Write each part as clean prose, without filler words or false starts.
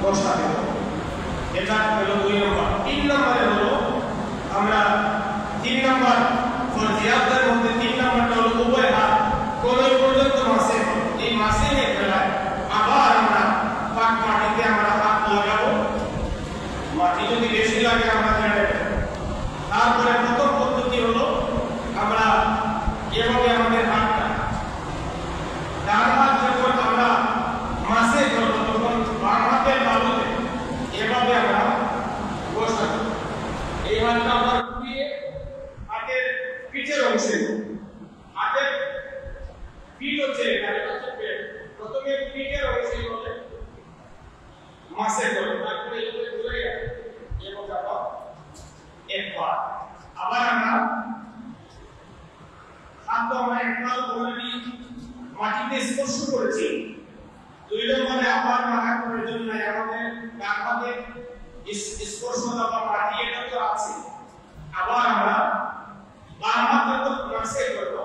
বসাতে হবে। এটা হলো 2 নম্বর। 3 নম্বরে হলো আমরা 3 নম্বর ফরজিয়াতের মধ্যে 3 নম্বরটা হলো উভয় হাত কোনই পর্যন্ত মাসে, এই মাসের বেলায় আবার আমরা পাক মাটিতে আমরা হাত লাগাবো। মাটি যদি বেশি লাগে আমরা ছেড়ে দেব। তারপরে প্রথম পদ্ধতি হলো আমরা এভাবে আমাদের হাতটা ডান হাত যখন আমরা মাসে করব তখন বাম হাতের তালুতে এভাবে আমরা বসাবো। এই হাতটা আমরা ঘুরিয়ে হাতের পিঠের অংশে, হাতের পিঠ হচ্ছে এখানে হচ্ছে পেট, প্রথমে পিঠের অংশে বলে মাসে করব, তারপরে এভাবে ঘুরে এভাবে আবার একবার আবার আমরা হাত আমরা একবার অলরেডি মাটিতে স্পর্শ করেছি। 2 নম্বরে আবার মাথা করে জন্য আমাদের ডান হাতে স্পর্শ দেওয়া মাটি এটা তো আছে। আবার আমরা বাম হাতে তো মাসে করব,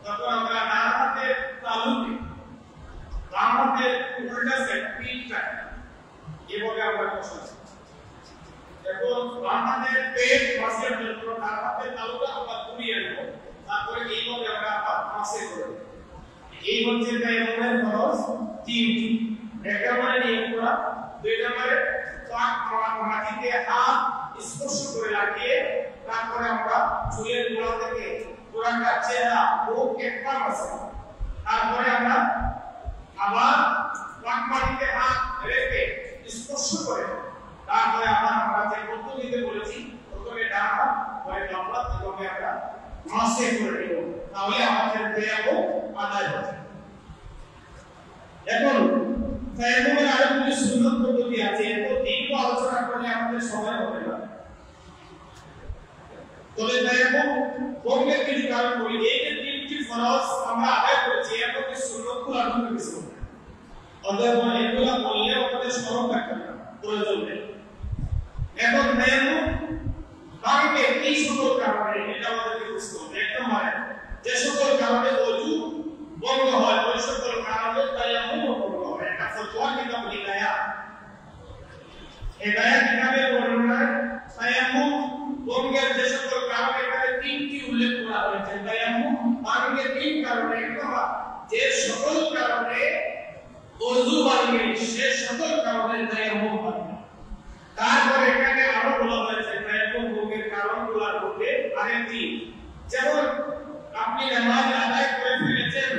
তখন আমরা ডান হাতের তালুতে বাম হাতের উল্টা সাইড পিঠটা এভাবে আমরা বসাচ্ছি। এখন বাম হাতের পেট মাসে করব, ডান হাতের তালুটা আমরা ঘুরিয়ে নেব, তারপরে এইভাবে আমরা আবার মাসে করব। এই হচ্ছে তায়াম্মুমের ফরজ 3টি। 1 নম্বরে নিয়ম করা, 2 নম্বরে পাক মাটিতে হাত স্পর্শ করে লাগিয়ে তারপরে আমরা চুলের গোড়া থেকে পুরাটা চেহারা মুখ একবার মাসে, তারপরে আমরা আবার পাক মাটিতে হাত রেখে স্পর্শ করে তারপরে আবার আমরা যে পদ্ধতিতে বলেছি প্রথমে ডান হাত পরে বাম হাত এভাবে আমরা মাসে করে নিব, তাহলে আমাদের তায়াম্মুম আদায় হবে। এখন তায়াম্মুমের আরো কিছু সুন্নাত পদ্ধতি আছে, এত দীর্ঘ আলোচনা করলে আমাদের সময় হবে না। তবে তায়াম্মুম ভঙ্গের কিছু কারণ বলি, এই যে 3টি ফরজ আমরা আদায় করেছি এর মধ্যে সুন্নাতগুলো আরো কিছু আছে, অতএব এগুলো বললে আমাদের স্মরণ থাকবে না, প্রয়োজন নেই। এখন তায়াম্মুম ভাঙবে এই সকল কারণে এটা আমাদেরকে বুঝতে হবে। 1 নম্বরে যে সকল কারণে ওযু বন্ধ হয় ওই সকল কারণে তায়াম্মুম বন্ধ হয়। এটা ফতোয়া কিতাব হিদায়াত, হিদায়াত কিতাবে বর্ণনায় তায়াম্মুম ভঙ্গের যে সকল কারণ এখানে 3টি উল্লেখ করা হয়েছে। তায়াম্মুম ভাঙবে 3 কারণে, 1 নম্বর যে সকল কারণে ওযু ভাঙবে সে সকল কারণে তায়াম্মুম ভাঙবে। তারপরে এখানে আরো বলা হয়েছে তায়াম্মুম ভঙ্গের কারণগুলোর মধ্যে আরেকটি, যেমন আপনি নামাজ আদায় করে ফেলেছেন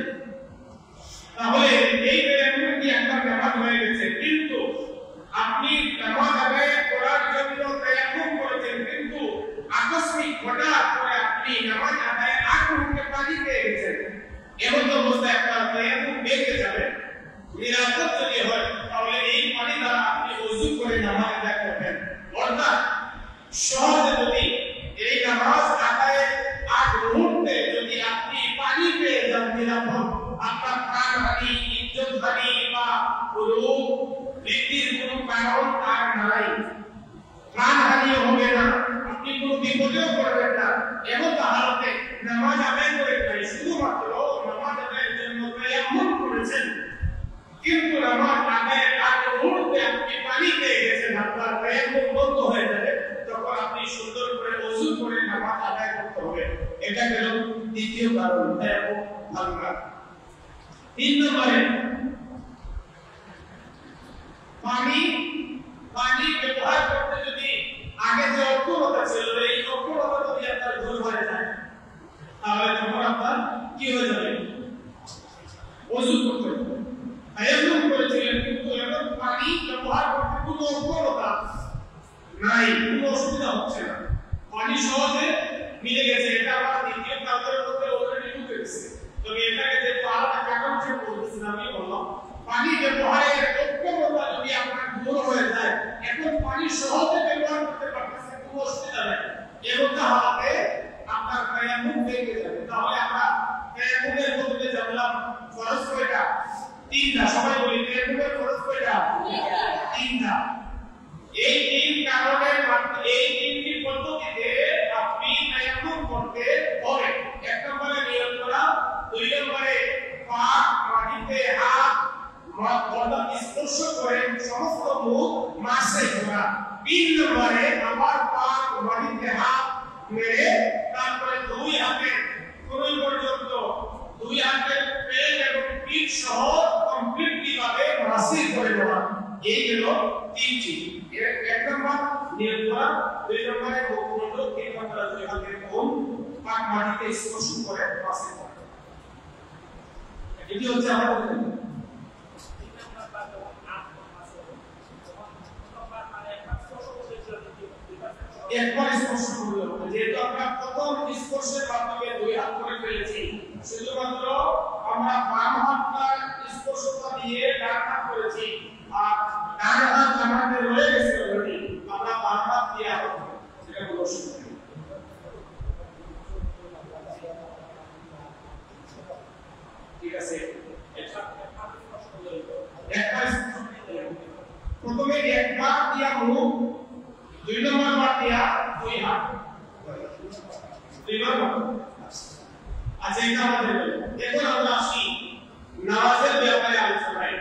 তাহলে এই তায়াম্মুম কি একবার নামাজ হয়ে গেছে, কিন্তু আপনি নামাজ আদায় করার জন্য তায়াম্মুম করেছেন কিন্তু আকস্মিক হঠাৎ করে আপনি নামাজ আদায়ের আগ মুহূর্তে পানি পেয়ে গেছেন, এমন অবস্থায় আপনার তায়াম্মুম ভেঙে যাবে। নিরাপদ যদি হয় তাহলে এই পানি দ্বারা আপনি ওযু করে নামাজ আদায় করবেন। অর্থাৎ সহজে যদি এই নামাজ আদায়ের আগ মুহূর্তে যদি আপনি পানি পেয়ে যান নিরাপদ, আপনার প্রাণহানি, ইজ্জতহানি বা রোগ বৃদ্ধির কোনো কারণ আর নাই, প্রাণহানিও হবে না, আপনি কোনো বিপদেও পড়বেন না। এমন হালতে নামাজ আদায় করে ফেলে শুধুমাত্র নামাজ আদায়ের জন্য তায়াম্মুম করেছেন, কিন্তু নামাজ আদায়ের আগ মুহূর্তে আপনি পানি পেয়ে গেছেন, আপনার তায়াম্মুম বন্ধ হয়ে যাবে, তখন আপনি সুন্দর করে ওযু করে নামাজ আদায় করতে হবে। এটা গেল দ্বিতীয় কারণ, তায়াম্মুম ভাঙা। 3 নম্বরে পানি ব্যবহার করতে যদি আগে যে অক্ষমতা ছিল এই অক্ষমতা যদি আপনার দূর হয়ে যায় তাহলে তখন আপনার কি হয়ে যাবে, ওযু করতে হবে। তায়াম্মুম করেছিলেন কিন্তু এখন পানি ব্যবহার করতে কোনো অক্ষমতা নাই, কোনো অসুবিধা হচ্ছে না, পানি সহজে মিলে গেছে, এটা আমার দ্বিতীয় কাজের মধ্যে অলরেডি ঢুকে গেছে। তবে এটাকে যে পালাটা কারণ সে বলতেছিলাম, আমি বললাম পানি ব্যবহারের অক্ষমতা যদি আপনার দূর হয়ে যায়, এখন পানি সহজে ব্যবহার করতে পারতেছে, কোনো অসুবিধা নেই, এমন হালাতে আপনার তায়াম্মুম ভেঙে যাবে। তাহলে আমরা তায়াম্মুমের মধ্যে জানলাম ফরজ কয়টা, 3টা। সবাই বলি তায়াম্মুমের ফরজ কয়টা, 3টা। এই 3 কারণে এই 3টি পদ্ধতিতে আপনি সমস্ত মুখ মাসে ধরা। 3 নম্বরে আবার পাক মাটিতে হাত মেরে তারপরে 2 হাতে কোমর পর্যন্ত 2 হাতের পেট এবং পিঠ সহ কমপ্লিটলি ভাবে মাসে করে দেওয়া। এই হলো 3 চিজ। এক নম্বর নিয়ত করা, 2 নম্বরে মুখমণ্ডল, 3 নম্বরে 2 হাতের কোণ পাক মাটিতে স্পর্শ করে মাসে করা। এটি হচ্ছে আমাদের একবার স্পর্শ করতে হবে। যেহেতু আমরা প্রথম স্পর্শের মাধ্যমে 2 হাত করে ফেলেছি, শুধুমাত্র আমরা বাম হাতটা স্পর্শতা দিয়ে ডান হাত করেছি, আর ডান হাত আমাদের রয়ে গেছে অলরেডি, আমরা বাম হাত দিয়ে আবার সেটা কোনো অসুবিধা নেই। ঠিক আছে, প্রথমে একবার দিয়া মুখ, 2 নম্বর বার দিয়া 2 হাত, 2 নম্বর। আচ্ছা, এটা আমাদের এখন আমরা আসি নামাজের ব্যাপারে আলোচনায়।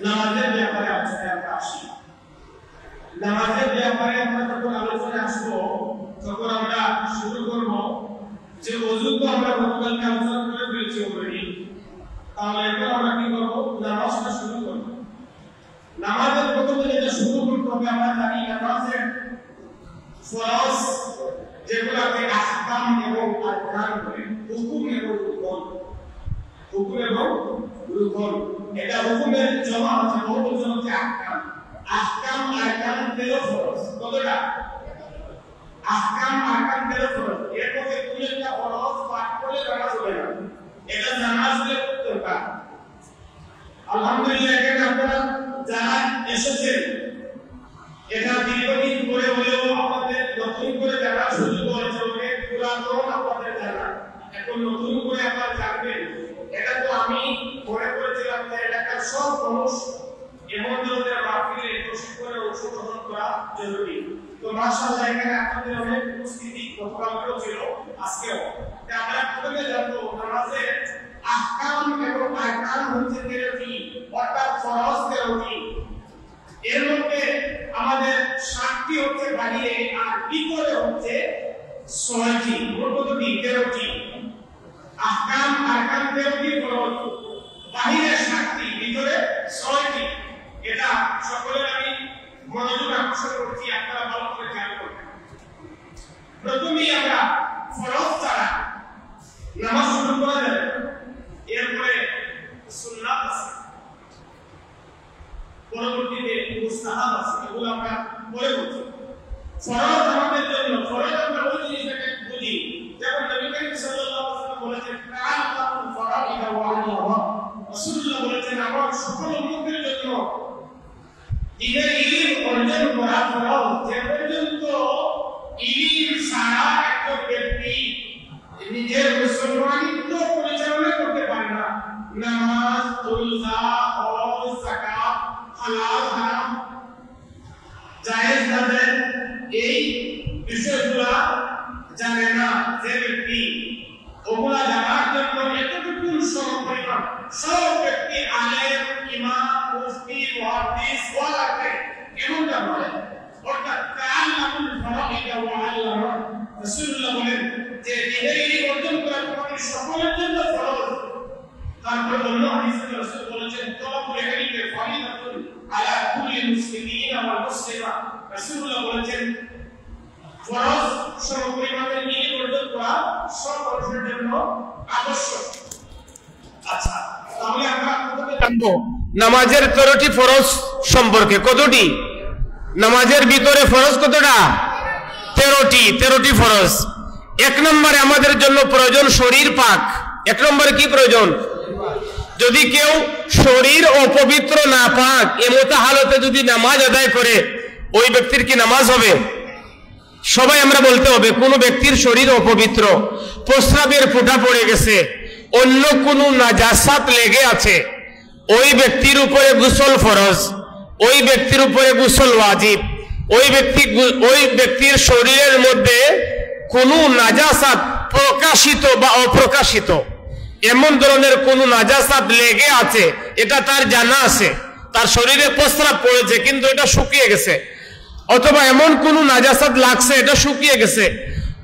নামাজের ব্যাপারে আলোচনায় আমরা আসি। নামাজের ব্যাপারে আমরা যখন আলোচনায় আসবো, তখন আমরা শুরু করব যে ওযু তো আমরা গতকালকে আলোচনা করে ফেলেছি অলরেডি, তাহলে এখন আমরা কি করব? নামাজটা শুরু করব। নামাজের প্রথমে যেটা শুরু করতে হবে, আমরা জানি নামাজের ফরজ যেগুলোকে আহকাম এবং আরকান বলে, হুকুম এবং রুকন। হুকুম এবং রুকন, এটা হুকুমের জমা আছে, বহুবচন হচ্ছে আহকাম। আহকাম আরকান 13 ফরজ। কতটা? আহকাম আরকান 13 ফরজ। এর মধ্যে 2টা ফরজ পাঠ করলে নামাজ হবে না, এটা নামাজ করতে হবে। আলহামদুলিল্লাহ, এখানে আপনারা যারা এসেছেন, এটা দীর্ঘদিন পরে হলেও আপনাদের নতুন করে জানা সুযোগ হয়েছে, অনেক পুরাতন আপনাদের জানা, এখন নতুন করে আপনারা জানবেন। এটা তো আমি মনে করেছিলাম যে এলাকার সব মানুষ এমন ধরনের মাহফিলে প্রশিক্ষণে অংশগ্রহণ করা জরুরি। তো মাশাআল্লাহ, এখানে আপনাদের অনেক উপস্থিতি গতকালও ছিল, আজকেও। তাই আমরা প্রথমে জানবো নামাজের আহকাম এবং আরকান হচ্ছে 13টি, অর্থাৎ ফরজ 13টি। এর মধ্যে আমাদের 7টি হচ্ছে বাহিরে, আর ভিতরে হচ্ছে 6টি। মোট কতটি? 13টি। আহকাম আরকান 13টি, ফরজ বাহিরে 7টি, ভিতরে 6টি। এটা সকলের আমি মনোযোগ আকর্ষণ করছি, আপনারা ভালো করে খেয়াল করবেন। প্রথমেই আমরা ফরজ ছাড়া নামাজ শুরু করা যাবে, এরপরে সুন্নাত আছে, পরবর্তীতে মুস্তাহাব আছে, এগুলো আমরা পরে বলছি। ফরজ আমাদের জন্য, ফরজ আমরা ওই জিনিসটাকে বুঝি, যেমন নবী করিম সাল্লাল্লাহু আলাইহি ওয়াসাল্লাম বলেছেন, কাআলাতুল ফারাইদা ওয়া আল্লাহ। রাসূলুল্লাহ বলেছেন, আমার সকল উম্মতের জন্য দিনের ইলম অর্জন করা ফরজ। যে পর্যন্ত ইলম ছাড়া একজন ব্যক্তি নিজের মুসলমানিত্ব পরিচালনা করতে পারে না, নামাজ, রোজা, হজ, যাকাত, হালাল হারাম, জায়েজ নাজায়েজ, এই বিষয়গুলো জানে না যে ব্যক্তি, ওগুলা জানার জন্য এতটুকু সমপরিমাণ সব ব্যক্তি আলেম, ইমাম, মুফতি, মুহাদ্দিস হওয়া লাগবে, এমনটা নয়। অর্থাৎ তাআল্লামুল ফারাইদা ওয়া আল্লামা। রাসূলুল্লাহ বলেন যে দিনের ইলম অর্জন করা তোমাদের সকলের জন্য ফরজ। তারপর অন্য হাদিসে রাসূল বলেছেন, তলাবুল ইলমি ফারিদাতুন আলা কুল্লি মুসলিমিন ওয়া মুসলিমা। রাসূলুল্লাহ বলেছেন, ফরজ সমপরিমাণে ইলম অর্জন করা সব মানুষের জন্য আবশ্যক। আচ্ছা, তাহলে আমরা প্রথমে জানবো নামাজের 13টি ফরজ সম্পর্কে। কতটি? নামাজের ভিতরে ফরজ কতটা? 13টি ফরজ। 1 নম্বরে আমাদের জন্য প্রয়োজন শরীর পাক। 1 নম্বরে কি প্রয়োজন? যদি কেউ শরীর অপবিত্র না পাক, এমত হালতে যদি নামাজ আদায় করে, ওই ব্যক্তির কি নামাজ হবে? সবাই আমরা বলতে হবে, কোন ব্যক্তির শরীর অপবিত্র, প্রস্রাবের ফোঁটা পড়ে গেছে, অন্য কোনো নাজাসাত লেগে আছে, ওই ব্যক্তির উপরে গোসল ফরজ, ওই ব্যক্তির উপরে গোসল ওয়াজিব। ওই ব্যক্তির শরীরের মধ্যে কোনো নাজাসাত প্রকাশিত বা অপ্রকাশিত, এমন ধরনের কোনো নাজাসাত লেগে আছে, এটা তার জানা আছে, তার শরীরে প্রস্রাব পড়েছে কিন্তু এটা শুকিয়ে গেছে, অথবা এমন কোন নাজাসাত লাগছে এটা শুকিয়ে গেছে,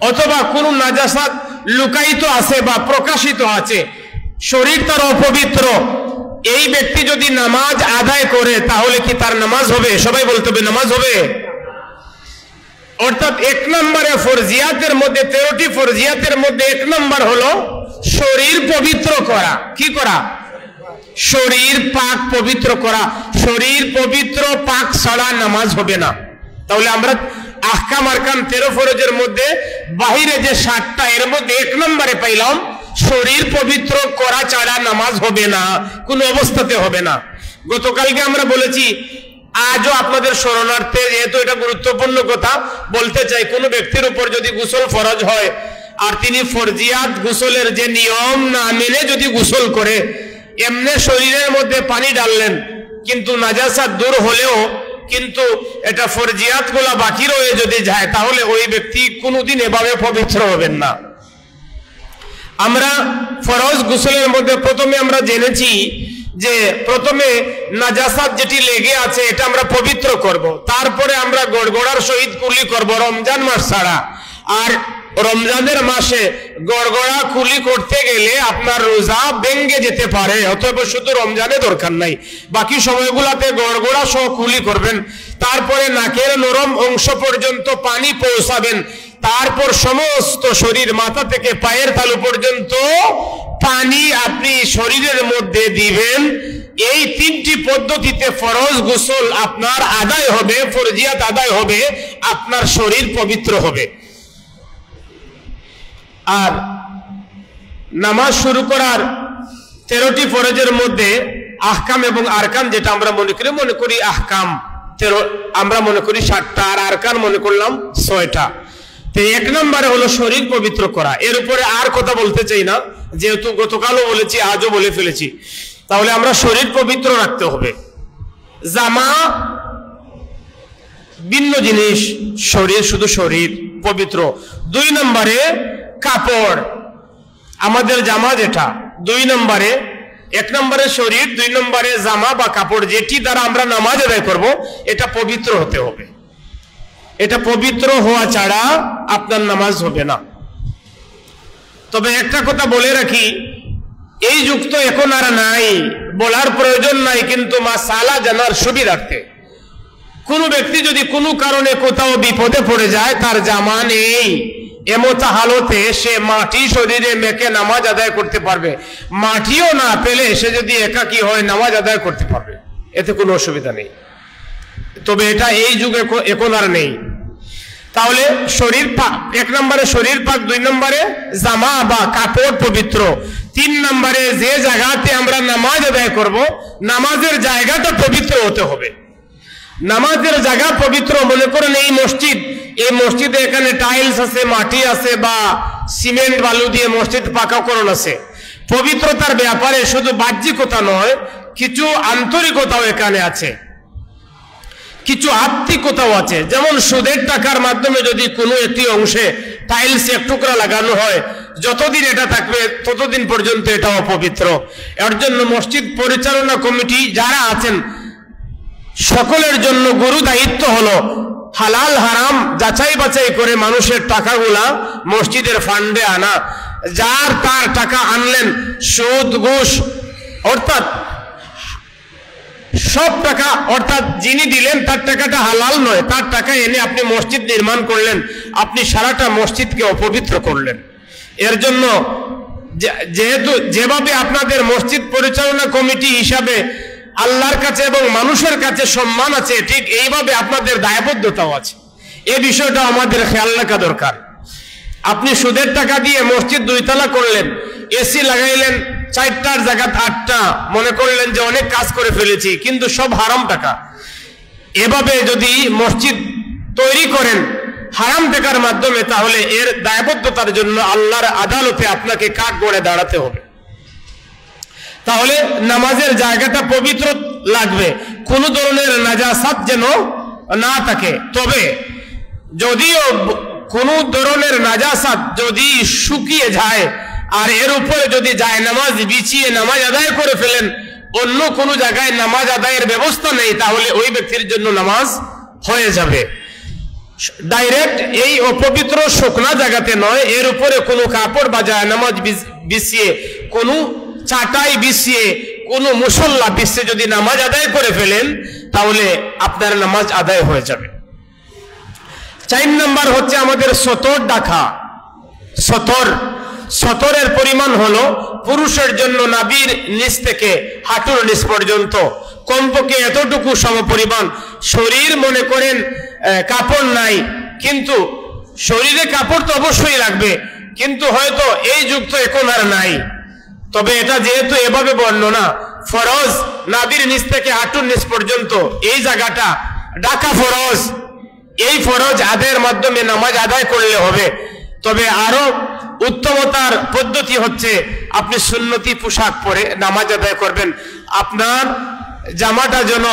অথবা কোন নাজাসাত লুকায়িত আছে বা প্রকাশিত আছে, শরীর তার অপবিত্র, এই ব্যক্তি যদি নামাজ আদায় করে তাহলে কি তার নামাজ হবে? সবাই বলতে হবে নামাজ হবে। অর্থাৎ 1 নম্বরে ফরজিয়াতের মধ্যে 13টি ফরজিয়াতের মধ্যে 1 নম্বর হলো শরীর পবিত্র করা। কি করা? শরীর পাক পবিত্র করা। শরীর পবিত্র পাক ছাড়া নামাজ হবে না। তাহলে আমরা আহকাম আরকান 13 ফরজের মধ্যে বাহিরে যে 7টা এর মধ্যে 1 নম্বরে পাইলাম শরীর পবিত্র করা ছাড়া নামাজ হবে না, কোন অবস্থাতে হবে না। গতকালকে আমরা বলেছি, আজও আপনাদের শরণার্থে যেহেতু এটা গুরুত্বপূর্ণ কথা বলতে চাই, কোন ব্যক্তির উপর যদি গোসল ফরজ হয় আর তিনি ফরজিয়াত গোসলের যে নিয়ম না মেনে যদি গোসল করে, এমনি শরীরের মধ্যে পানি ডাললেন কিন্তু নাজাসাত দূর হলেও কিন্তু এটা ফরজিয়াত গুলা বাকি রয়ে যদি যায় তাহলে ওই ব্যক্তি কোনোদিন এভাবে পবিত্র হবেন না। আমরা ফরজ গোসলের মধ্যে প্রথমে আমরা জেনেছি যে প্রথমে নাজাসাত যেটি লেগে আছে এটা আমরা পবিত্র করব, তারপরে আমরা গড়গড়ার সহিত কুলি করব রমজান মাস ছাড়া। আর রমজানের মাসে গড়গড়া কুলি করতে গেলে আপনার রোজা ভেঙে যেতে পারে, অথবা শুধু রমজানে দরকার নাই, বাকি সময়গুলাতে গড়গড়া সহ কুলি করবেন। তারপরে নাকের নরম অংশ পর্যন্ত পানি পৌঁছাবেন, তারপর সমস্ত শরীর মাথা থেকে পায়ের তালু পর্যন্ত পানি আপনি শরীরের মধ্যে দিবেন। এই 3টি পদ্ধতিতে ফরজ গোসল আপনার আদায় হবে, ফরজিয়াত আদায় হবে, আপনার শরীর পবিত্র হবে। আর নামাজ শুরু করার 13টি ফরজের মধ্যে আহকাম এবং আরকান যেটা আমরা মনে করি আহকাম 13, আমরা মনে করি 7টা, আর আরকান মনে করলাম 6টা। তো 1 নম্বরে হলো শরীর পবিত্র করা। এর উপরে আর কথা বলতে চাই না, যেহেতু গতকালও বলেছি আজও বলে ফেলেছি। তাহলে আমরা শরীর পবিত্র রাখতে হবে। জামা ভিন্ন জিনিস, শরীর শুধু শরীর পবিত্র। 2 নম্বরে কাপড়, আমাদের জামা যেটা 2 নম্বরে, 1 নম্বরে শরীর, 2 নম্বরে জামা বা কাপড় যেটি দ্বারা আমরা নামাজ আদায় করব, এটা পবিত্র হতে হবে। এটা পবিত্র হওয়া ছাড়া আপনার নামাজ হবে না। তবে একটা কথা বলে রাখি, এই যুগ তো এখন আর নাই, বলার প্রয়োজন নাই, কিন্তু মাসালা জানার সুবিধার্থে কোন ব্যক্তি যদি কোনো কারণে কোথাও বিপদে পড়ে যায়, তার জামা নেই, এমত হালতে সে মাটি শরীরে মেখে নামাজ আদায় করতে পারবে। মাটিও না পেলে সে যদি একাকী হয় নামাজ আদায় করতে পারবে, এতে কোনো অসুবিধা নেই। তবে এটা এই যুগে এখন আর নেই। তাহলে শরীর পাক, 1 নম্বরে শরীর পাক, 2 নম্বরে জামা বা কাপড় পবিত্র, 3 নম্বরে যে জায়গাতে আমরা নামাজ আদায় করব নামাজের জায়গাটা পবিত্র হতে হবে। নামাজের জায়গা পবিত্র, মনে করেন এই মসজিদ, এই মসজিদে এখানে টাইলস আছে, মাটি আছে বা সিমেন্ট বালু দিয়ে মসজিদ পাকাকরণ আছে, পবিত্রতার ব্যাপারে শুধু বাহ্যিকতা নয়, কিছু আন্তরিকতাও এখানে আছে, কিছু আত্মিকতাও আছে। যেমন সুদের টাকার মাধ্যমে যদি কোনো একটি অংশে টাইলস 1 টুকরা লাগানো হয়, যতদিন এটা থাকবে ততদিন পর্যন্ত এটা অপবিত্র। এর জন্য মসজিদ পরিচালনা কমিটি যারা আছেন সকলের জন্য গুরু দায়িত্ব হলো হালাল হারাম যাচাই বাছাই করে মানুষের টাকাগুলা মসজিদের ফান্ডে আনা। যার তার টাকা আনলেন সুদ ঘুষ অর্থাৎ সব টাকা, অর্থাৎ যিনি দিলেন তার টাকাটা হালাল নয়, তার টাকা এনে আপনি মসজিদ নির্মাণ করলেন, আপনি সারাটা মসজিদকে অপবিত্র করলেন। এর জন্য যেহেতু যেভাবে আপনাদের মসজিদ পরিচালনা কমিটি হিসাবে আল্লাহর কাছে এবং মানুষের কাছে সম্মান আছে, ঠিক এইভাবে আপনাদের দায়বদ্ধতাও আছে। এই বিষয়টা আমাদের খেয়াল রাখা দরকার। আপনি সুদের টাকা দিয়ে মসজিদ 2 তলা করলেন, এসি লাগাইলেন 4টার জায়গা 8টা, মনে করলেন যে অনেক কাজ করে ফেলেছি, কিন্তু সব হারাম টাকা। এভাবে যদি মসজিদ তৈরি করেন হারাম টাকার মাধ্যমে, তাহলে এর দায়বদ্ধতার জন্য আল্লাহর আদালতে আপনাকে কাঠ গড়ে দাঁড়াতে হবে। তাহলে নামাজের জায়গাটা পবিত্র লাগবে, কোন ধরনের নাজাসাত যেন না থাকে। তবে যদিও কোন ধরনের নাজাসাত যদি শুকিয়ে যায় আর এর উপরে যদি যায় নামাজ বিছিয়ে নামাজ আদায় করে ফেলেন, অন্য কোনো জায়গায় নামাজ আদায়ের ব্যবস্থা নেই, তাহলে ওই ব্যক্তির জন্য নামাজ হয়ে যাবে। ডাইরেক্ট এই অপবিত্র শুকনা জায়গাতে নয়, এর উপরে কোনো কাপড় বা জায়নামাজ বিছিয়ে, কোনো চাটাই বিছিয়ে, কোনো মুসল্লা বিছিয়ে যদি নামাজ আদায় করে ফেলেন, তাহলে আপনার নামাজ আদায় হয়ে যাবে। 4 নম্বর হচ্ছে আমাদের সতর ডাকা। সতরের পরিমাণ হলো পুরুষের জন্য নাভির নিচ থেকে হাঁটুর নিচ পর্যন্ত কমপক্ষে এতটুকু সমপরিমাণ। শরীর মনে করেন কাপড় নাই, কিন্তু শরীরে কাপড় তো অবশ্যই লাগবে, কিন্তু হয়তো এই যুগ তো এখন আর নাই, তবে এটা যেহেতু এভাবে বর্ণনা ফরজ, নাভির নিচ থেকে হাঁটুর নিচ পর্যন্ত এই জায়গাটা ঢাকা ফরজ। এই ফরজ আদায়ের মাধ্যমে নামাজ আদায় করলে হবে। তবে আরো উত্তমতার পদ্ধতি হচ্ছে আপনি সুন্নতি পোশাক পরে নামাজ আদায় করবেন। আপনার জামাটা যেন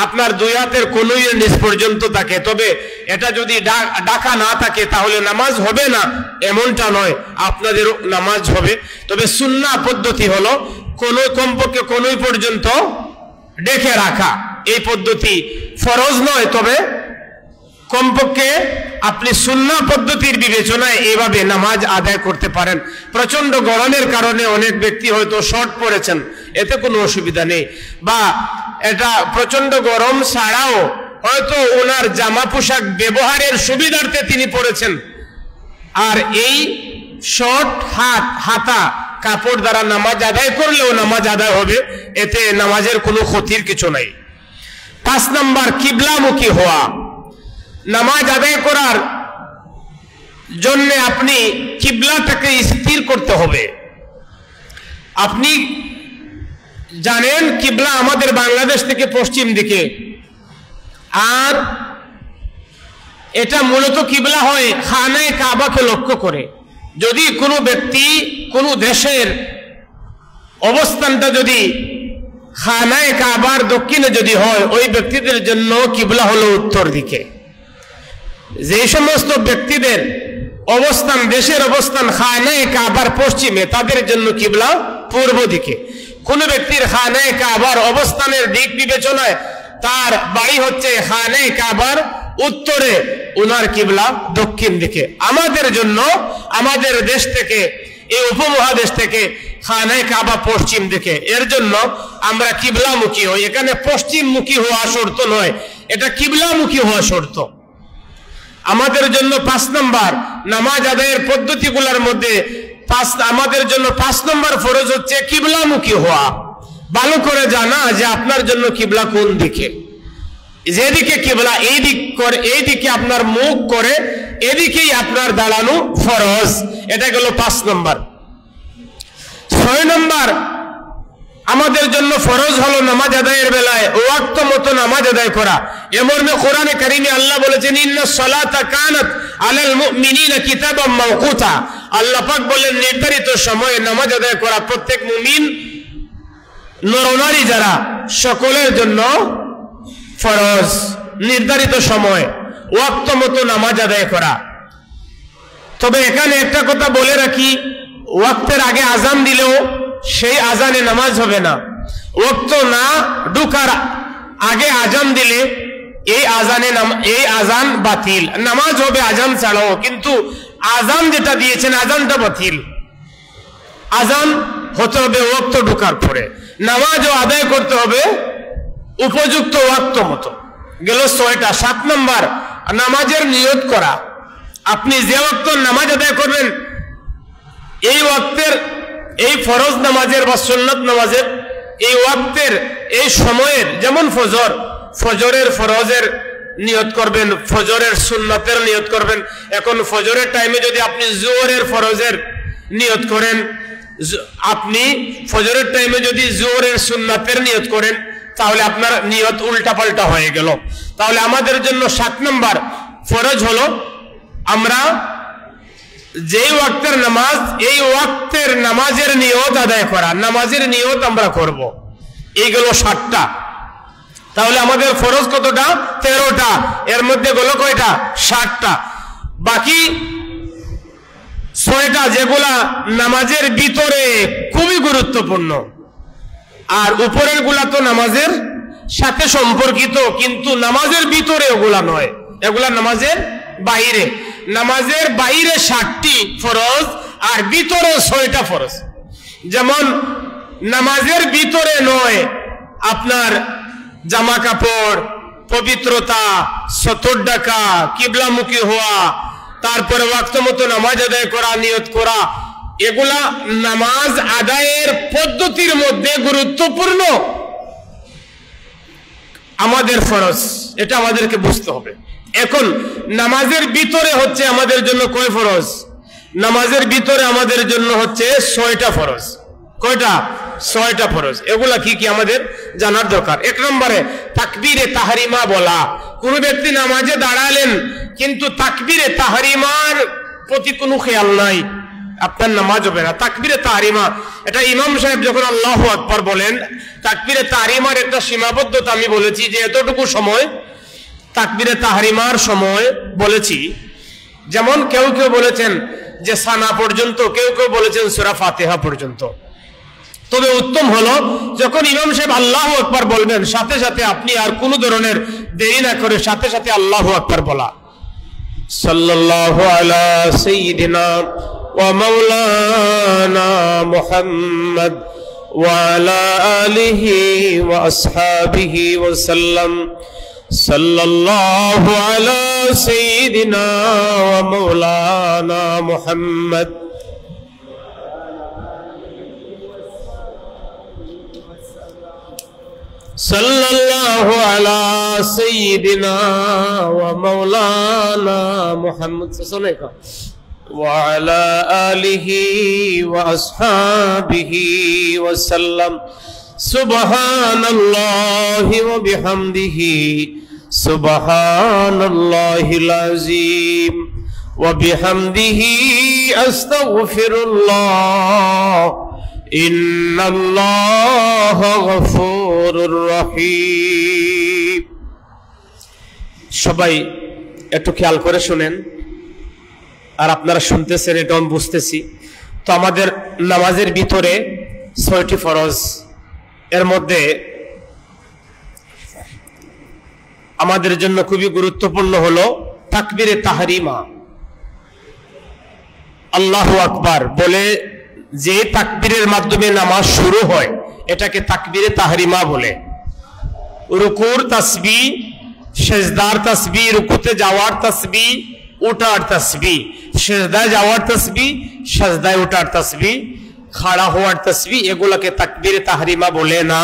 আপনার 2 হাতের কনুইয়ের নিচ পর্যন্ত থাকে, তবে এটা যদি ঢাকা না থাকে তাহলে নামাজ হবে না এমনটা নয়, আপনাদেরও নামাজ হবে। তবে সুন্নাহ পদ্ধতি হলো কমপক্ষে কনুই পর্যন্ত ঢেকে রাখা। এই পদ্ধতি ফরজ নয়, তবে কমপক্ষে আপনি সুন্নাহ পদ্ধতির বিবেচনায় এইভাবে নামাজ আদায় করতে পারেন। প্রচন্ড গরমের কারণে অনেক ব্যক্তি হয়তো শর্ট পরেছেন, এতে কোনো অসুবিধা নেই, বা এটা প্রচন্ড গরম ছাড়াও হয়তো ওনার জামা পোশাক ব্যবহারের সুবিধার্থে তিনি পরেছেন, আর এই শর্ট হাতা কাপড় দ্বারা নামাজ আদায় করলেও নামাজ আদায় হবে, এতে নামাজের কোনো ক্ষতির কিছু নাই। 5 নম্বর কিবলামুখী হওয়া। নামাজ আদায় করার জন্য আপনি কিবলাটাকে স্থির করতে হবে। আপনি জানেন কিবলা আমাদের বাংলাদেশ থেকে পশ্চিম দিকে, আর এটা মূলত কিবলা হয় খানায়ে কাবাকে লক্ষ্য করে। যদি কোনো ব্যক্তি কোনো দেশের অবস্থানটা যদি খানায়ে কাবার দক্ষিণে যদি হয়, ওই ব্যক্তিদের জন্য কিবলা হলো উত্তর দিকে। যে সমস্ত ব্যক্তিদের অবস্থান, দেশের অবস্থান খানায়ে কাবার পশ্চিমে, তাদের জন্য কিবলা পূর্ব দিকে। কোন ব্যক্তির খানায়ে কাবার অবস্থানের দিক বিবেচনায় তার বাড়ি হচ্ছে খানায়ে কাবার উত্তরে, উনার কিবলা দক্ষিণ দিকে। আমাদের জন্য আমাদের দেশ থেকে, এই উপমহাদেশ থেকে খানায়ে কাবা পশ্চিম দিকে, এর জন্য আমরা কিবলামুখী হই। এখানে পশ্চিমমুখী হওয়া শর্ত নয়, এটা কিবলামুখী হওয়া শর্ত। আমাদের জন্য 5 নম্বর নামাজ আদায়ের পদ্ধতিগুলোর মধ্যে আমাদের জন্য 5 নম্বর ফরজ হচ্ছে কিবলামুখী হওয়া। ভালো করে জানা যে আপনার জন্য কিবলা কোন দিকে। যেদিকে কিবলা এই দিকে আপনার মুখ করে, এদিকেই আপনার দাঁড়ানো ফরজ। এটা গেল 5 নম্বর। 6 নম্বর আমাদের জন্য ফরজ হলো নামাজ আদায়ের বেলায় ওয়াক্ত মতো নামাজ আদায় করা। এমর্মে কোরআনে কারিমে আল্লাহ বলেছেন, ইন্নাস সালাতা কানাত আলাল মুমিনিনা কিতাবাম মাওকুতা। আল্লাহ পাক বলেন, নির্ধারিত সময়ে নামাজ আদায় করা প্রত্যেক মুমিন নরনারী যারা সকলের জন্য ফরজ। নির্ধারিত সময় ওয়াক্ত মতো নামাজ আদায় করা। তবে এখানে একটা কথা বলে রাখি, ওয়াক্তের আগে আজান দিলেও সেই আজানে নামাজ হবে না। ওয়াক্ত না ঢুকার আগে আজান দিলে এই আজান বাতিল। নামাজ হবে আজান ছাড়াও, কিন্তু আজান যেটা দিয়েছেন আজানটা বাতিল। আজান হতে হবে ওয়াক্ত ঢুকার পরে, নামাজও আদায় করতে হবে উপযুক্ত ওয়াক্ত মতো। গেল 6টা। 7 নম্বর নামাজের নিয়ত করা। আপনি যে ওয়াক্ত নামাজ আদায় করবেন, এই ওয়াক্তের, এই ফরজ নামাজের বা সুন্নাত নামাজের এই ওয়াক্তের, এই সময়ের, যেমন ফজরের ফরজের নিয়ত করবেন, ফজরের সুন্নাতের নিয়ত করবেন। এখন ফজরের টাইমে যদি আপনি জোহরের ফরজের নিয়ত করেন, আপনি ফজরের টাইমে যদি জোহরের সুন্নাতের নিয়ত করেন, তাহলে আপনার নিয়ত উল্টাপাল্টা হয়ে গেল। তাহলে আমাদের জন্য 7 নম্বর ফরজ হলো আমরা যেই ওয়াক্তের নামাজ, এই ওয়াক্তের নামাজের নিয়ত আদায় করা। নামাজের নিয়ত আমরা করব। এইগুলো 7টা। তাহলে আমাদের ফরজ কতটা? 13টা। এর মধ্যে গেল কয়টা? 7টা। বাকি 6টা যেগুলা নামাজের ভিতরে খুবই গুরুত্বপূর্ণ। আর উপরের গুলা তো নামাজের সাথে সম্পর্কিত, কিন্তু নামাজের ভিতরে ওগুলা নয়, এগুলা নামাজের বাইরে। নামাজের বাইরে 60টি ফরজ আর ভিতরে 6টা ফরজ। যেমন নামাজের ভিতরে নয় আপনার জামা কাপড়, পবিত্রতা, সতর ডাকা, কিবলামুখী হওয়া, তারপরে ওয়াক্ত মতো নামাজ আদায় করা, নিয়ত করা, এগুলা নামাজ আদায়ের পদ্ধতির মধ্যে গুরুত্বপূর্ণ আমাদের ফরজ, এটা আমাদেরকে বুঝতে হবে। এখন নামাজের ভিতরে হচ্ছে আমাদের জন্য কয় ফরজ? নামাজের ভিতরে আমাদের জন্য হচ্ছে 6টা ফরজ। কয়টা? 6টা ফরজ। এগুলা কি কি আমাদের জানার দরকার। 1 নম্বরে তাকবীরে তাহরিমা বলা। কোন ব্যক্তি নামাজে দাঁড়ালেন কিন্তু তাকবীরে তাহরিমার প্রতি কোনো খেয়াল নাই, আপনার নামাজ হবে না। তাকবীরে তাহরিমা, এটা ইমাম সাহেব যখন আল্লাহু আকবার বলেন, তাকবীরে তাহরিমার একটা সীমাবদ্ধতা আমি বলেছি যে এতটুকু সময় তাকবীরে তাহরিমার সময় বলেছি। যেমন কেউ কেউ বলেছেন যে সানা পর্যন্ত, কেউ কেউ বলেছেন সূরা ফাতিহা পর্যন্ত। তবে উত্তম হলো যখন ইমাম সাহেব আল্লাহু আকবার বলবেন সাথে সাথে আপনি আর কোন ধরনের দেরি না করে সাথে সাথে আল্লাহু আকবার বলা। সাল্লাল্লাহু আলা সাইয়্যিদিনা ওয়া মাওলানা মুহাম্মদ ওয়া আলা আলিহি ওয়া আসহাবিহি ওয়া সাল্লাম। সাল্লাল্লাহু আলা সাইয়্যিদিনা ওয়া মাওলানা মুহাম্মদ সাল্লাল্লাহু আলা সাইয়্যিদিনা ওয়া মাওলানা মুহাম্মদ ওয়া আলা আলিহি ওয়া আসহাবিহি ওয়া সাল্লাম। সুবহানাল্লাহি ওয়া বিহামদিহি সুবহানাল্লাহিল আযীম ওয়া বিহামদিহি আস্তাগফিরুল্লাহ ইন্নাল্লাহা গফুরুর রহিম। সবাই একটু খেয়াল করে শুনেন, আর আপনারা শুনতেছেন এটা আমি বুঝতেছি। তো আমাদের নামাজের ভিতরে 6টি ফরজ, এর মধ্যে আমাদের জন্য খুবই গুরুত্বপূর্ণ হলো তাকবীরে তাহরিমা। আল্লাহু আকবার বলে যে তাকবীরের মাধ্যমে নামাজ শুরু হয় এটাকে তাকবীরে তাহরিমা বলে। রুকুর তাসবিহ, সিজদার তাসবিহ, রুকুতে যাওয়ার তাসবিহ, ওঠার তাসবিহ, সিজদায় যাওয়ার তাসবিহ, সিজদায় ওঠার তাসবিহ, খাড়া হওয়ার তাসবিহ, এগুলোকে তাকবীরে তাহরিমা বলে না।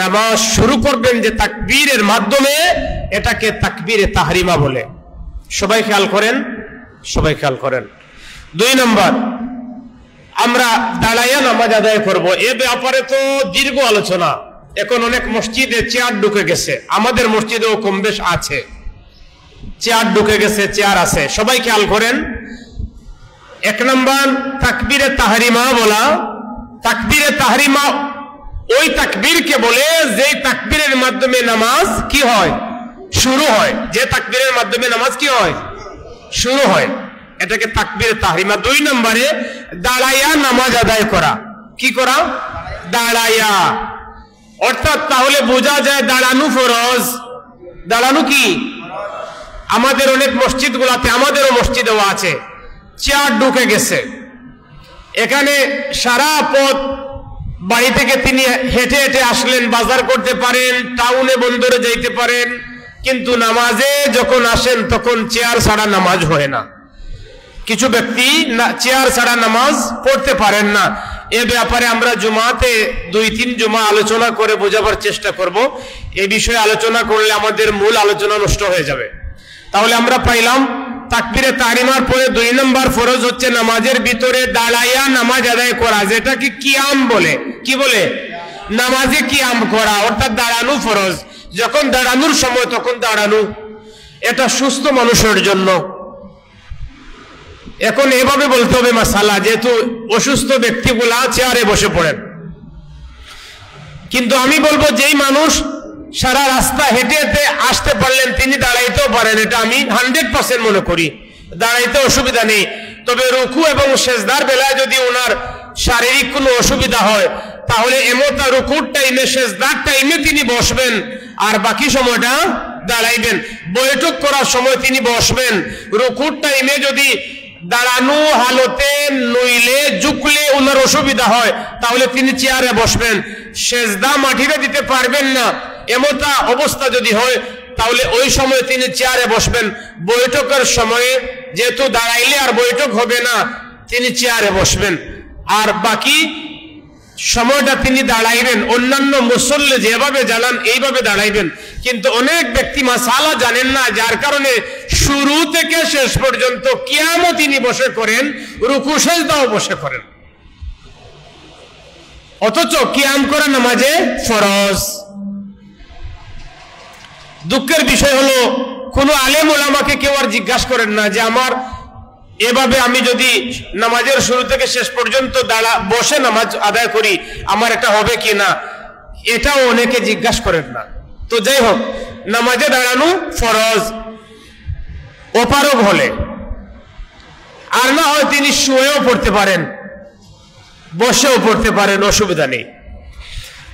নামাজ শুরু করবেন যে তাকবীরের মাধ্যমে এটাকে তাকবীরে তাহরিমা বলে। সবাই খেয়াল করেন, সবাই খেয়াল করেন। 2 নম্বর, আমরা দাঁড়াইয়া নামাজ আদায় করব। এ ব্যাপারে তো দীর্ঘ আলোচনা। এখন অনেক মসজিদে চেয়ার ঢুকে গেছে, আমাদের মসজিদেও কম বেশ আছে, চেয়ার ঢুকে গেছে, চেয়ার আছে। সবাই খেয়াল করেন। 1 নম্বর তাকবীরে তাহরিমা বলা। তাকবীরে তাহরিমা ওই তাকবীরকে বলে যে তাকবীরের মাধ্যমে নামাজ কি হয়? শুরু হয়। যে তাকবীরের মাধ্যমে নামাজ কি হয়? শুরু হয়, এটাকে তাকবীরে তাহরিমা। 2 নম্বরে দাঁড়াইয়া নামাজ আদায় করা। কি করা? দাঁড়াইয়া। অর্থাৎ তাহলে বোঝা যায় দাঁড়ানো ফরজ। দাঁড়ানো কি? আমাদের অনেক মসজিদ গুলাতে, আমাদেরও মসজিদেও আছে, চেয়ার ঢুকে গেছে। এখানে সারা পথ বাড়ি থেকে তিনি হেঁটে হেঁটে আসলেন, বাজার করতে পারেন, টাউনে বন্দরে যাইতে পারেন, কিন্তু নামাজে যখন আসেন তখন চেয়ার ছাড়া নামাজ হয় না। কিছু ব্যক্তি চেয়ার ছাড়া নামাজ পড়তে পারেন না। এ ব্যাপারে আমরা জুমাতে 2-3 জুমা আলোচনা করে বোঝাবার চেষ্টা করব। এই বিষয়ে আলোচনা করলে আমাদের মূল আলোচনা নষ্ট হয়ে যাবে। তাহলে আমরা পাইলাম তাকবীরে তাহরিমার পরে 2 নম্বর ফরজ হচ্ছে নামাজের ভিতরে দাঁড়াইয়া নামাজ আদায় করা, যেটাকে কিয়াম বলে। কি বলে? নামাজে কিয়াম করা, অর্থাৎ দাঁড়ানো ফরজ। যখন দাঁড়ানোর সময় তখন দাঁড়ানো, এটা সুস্থ মানুষের জন্য। এখন এভাবে বলতে হবে মাসালা, যেহেতু অসুস্থ ব্যক্তিগুলা চেয়ারে বসে পড়েন। কিন্তু আমি বলবো যেই মানুষ সারা রাস্তা হেঁটে হেঁটে আসতে পারলেন তিনি দাঁড়াইতেও পারেন, এটা আমি 100% মনে করি, দাঁড়াইতে অসুবিধা নেই। তবে রুকু এবং সেজদার বেলায় যদি ওনার শারীরিক কোনো অসুবিধা হয় তাহলে এমতা রুকুর টাইমে সেজদার টাইমে তিনি বসবেন আর বাকি সময়টা দাঁড়াইবেন। বৈঠক করার সময় তিনি বসবেন। রুকুর টাইমে যদি দাঁড়ানো হালতে নইলে ঝুঁকলে ওনার অসুবিধা হয় তাহলে তিনি চেয়ারে বসবেন। সেজদা মাটিতে দিতে পারবেন না এমতা অবস্থা যদি হয় তাহলে ওই সময় তিনি চেয়ারে বসবেন। বৈঠকের সময়ে যেহেতু দাঁড়াইলে আর বৈঠক হবে না তিনি চেয়ারে বসবেন আর বাকি সময়টা তিনি দাঁড়াইবেন। অন্যান্য মুসল্লি যেভাবে জানান এইভাবে দাঁড়াইবেন। কিন্তু অনেক ব্যক্তি মাসালা জানেন না, যার কারণে শুরু থেকে শেষ পর্যন্ত কিয়ামও তিনি বসে করেন, রুকু সেজদাও বসে করেন, অথচ কিয়াম করা নামাজে ফরজ। দুঃখের বিষয় হলো কোন আলেম ওলামাকে কেউ আর জিজ্ঞাসা করেন না যে আমার এভাবে আমি যদি নামাজের শুরু থেকে শেষ পর্যন্ত বসে নামাজ আদায় করি আমার এটা হবে কি না, এটাও অনেকে জিজ্ঞাসা করেন না। তো যাই হোক, নামাজে দাঁড়ানো ফরজ অপারগ হলে, আর না হয় তিনি শুয়েও পড়তে পারেন, বসেও পড়তে পারেন, অসুবিধা নেই।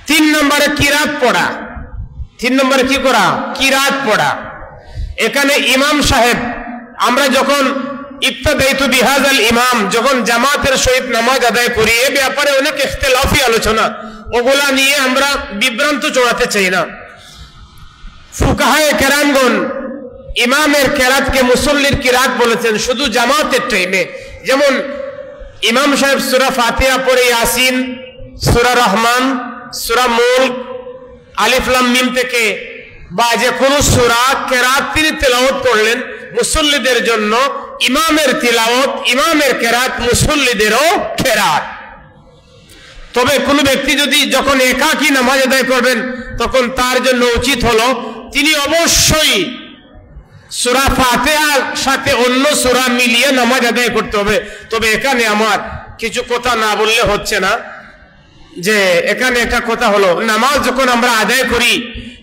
3 নম্বরে কিরাত পড়া। 3 নম্বরে কি করা? কিরাত পড়া। এখানে ইমাম সাহেব, আমরা যখন ইবতাদাইতু বিহাযাল ইমাম, যখন জামাতের সহিত নামাজ আদায় করি, এ ব্যাপারে অনেক ইখতিলাফি আলোচনা, ওগুলা নিয়ে আমরা বিভ্রান্ত চড়াতে চাই না। ফুকাহায়ে কেরামগণ ইমামের কেরাতকে মুসল্লির কিরাত বলেছেন শুধু জামাতের টাইমে। যেমন ইমাম সাহেব সূরা ফাতিহা পড়ে ইয়াসিন, সূরা রহমান, সূরা মুলক, আলিফ লাম মিম থেকে বা যে কোনো সূরা কেরাত তিনি তেলাওয়াত করলেন মুসল্লিদের জন্য। ইমামের তিলাওয়াত, ইমামের কেরাত মুসল্লিদেরও কেরাত। তবে কোন ব্যক্তি যদি যখন একাকী নামাজ আদায় করবেন তখন তার জন্য উচিত হলো তিনি অবশ্যই সূরা ফাতিহার সাথে অন্য সূরা মিলিয়ে নামাজ আদায় করতে হবে। তবে এখানে আমার কিছু কথা না বললে হচ্ছে না, যে এখানে একটা কথা হলো নামাজ যখন আমরা আদায় করি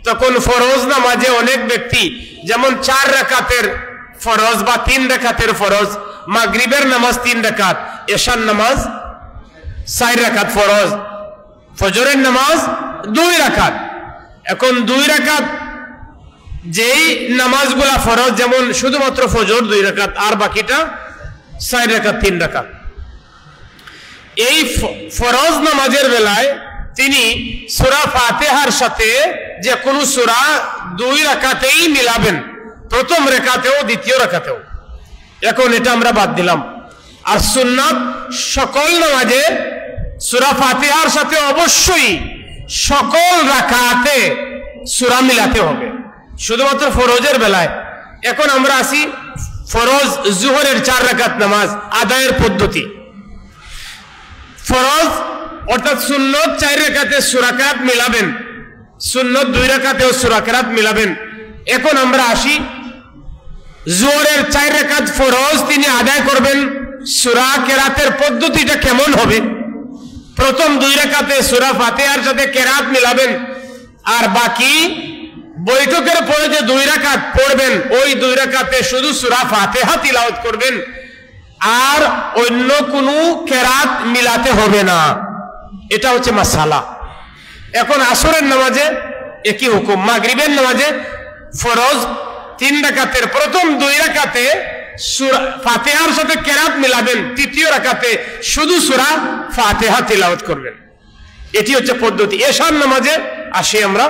তখন ফরজ নামাজে অনেক ব্যক্তি যেমন 4 রাকাতের ফরজ বা 3 রাকাতের ফরজ, মাগরিবের নামাজ 3 রাকাত, এশার নামাজ 4 রাকাত ফরজ, ফজরের নামাজ 2 রাকাত। এখন 2 রাকাত যেই নামাজগুলা ফরজ, যেমন শুধুমাত্র ফজর 2 রাকাত আর বাকিটা 4 রাকাত 3 রাকাত। এই ফরজ নামাজের বেলায় তিনি সূরা ফাতিহার সাথে যে কোনো সূরা 2 রাকাতেই মিলাবেন, প্রথম রাকাতেও দ্বিতীয় রাকাতেও। এখন এটা আমরা বাদ দিলাম। আর সুন্নাত সকল নামাজে সূরা ফাতিহার সাথে অবশ্যই সকল রাকাতে সূরা মিলাতে হবে, শুধুমাত্র ফরজের বেলায়। এখন আমরা আসি ফরজ জোহরের 4 রাকাত নামাজ আদায়ের পদ্ধতি। ফরজ অর্থাৎ সুন্নত 4 রাকাতে সূরা কেরাত মিলাবেন, সুন্নত 2 রাকাতেও সূরা কেরাত মিলাবেন। এখন আমরা আসি জোহরের 4 রাকাত ফরজ তিনি আদায় করবেন, সূরা কেরাতের পদ্ধতিটা কেমন হবে? প্রথম 2 রাকাতে সূরা ফাতিহার সাথে কেরাত মিলাবেন, আর বাকি বৈঠকের পরে যে 2 রাকাত পড়বেন ওই 2 রাকাতে শুধু সূরা ফাতিহা তিলাওয়াত করবেন, আর অন্য কোনো কেরাত মিলাতে হবে না। এটা হচ্ছে মাসালা। এখন আসরের নামাজে একই হুকুম। মাগরিবের নামাজে ফরজ 3 রাকাতের প্রথম 2 রাকাতে সূরা ফাতিহার সাথে কেরাত মিলাবেন, তৃতীয় রাকাতে শুধু সূরা ফাতিহা তিলাওয়াত করবেন। এটি হচ্ছে পদ্ধতি। এশার নামাজে আসি আমরা।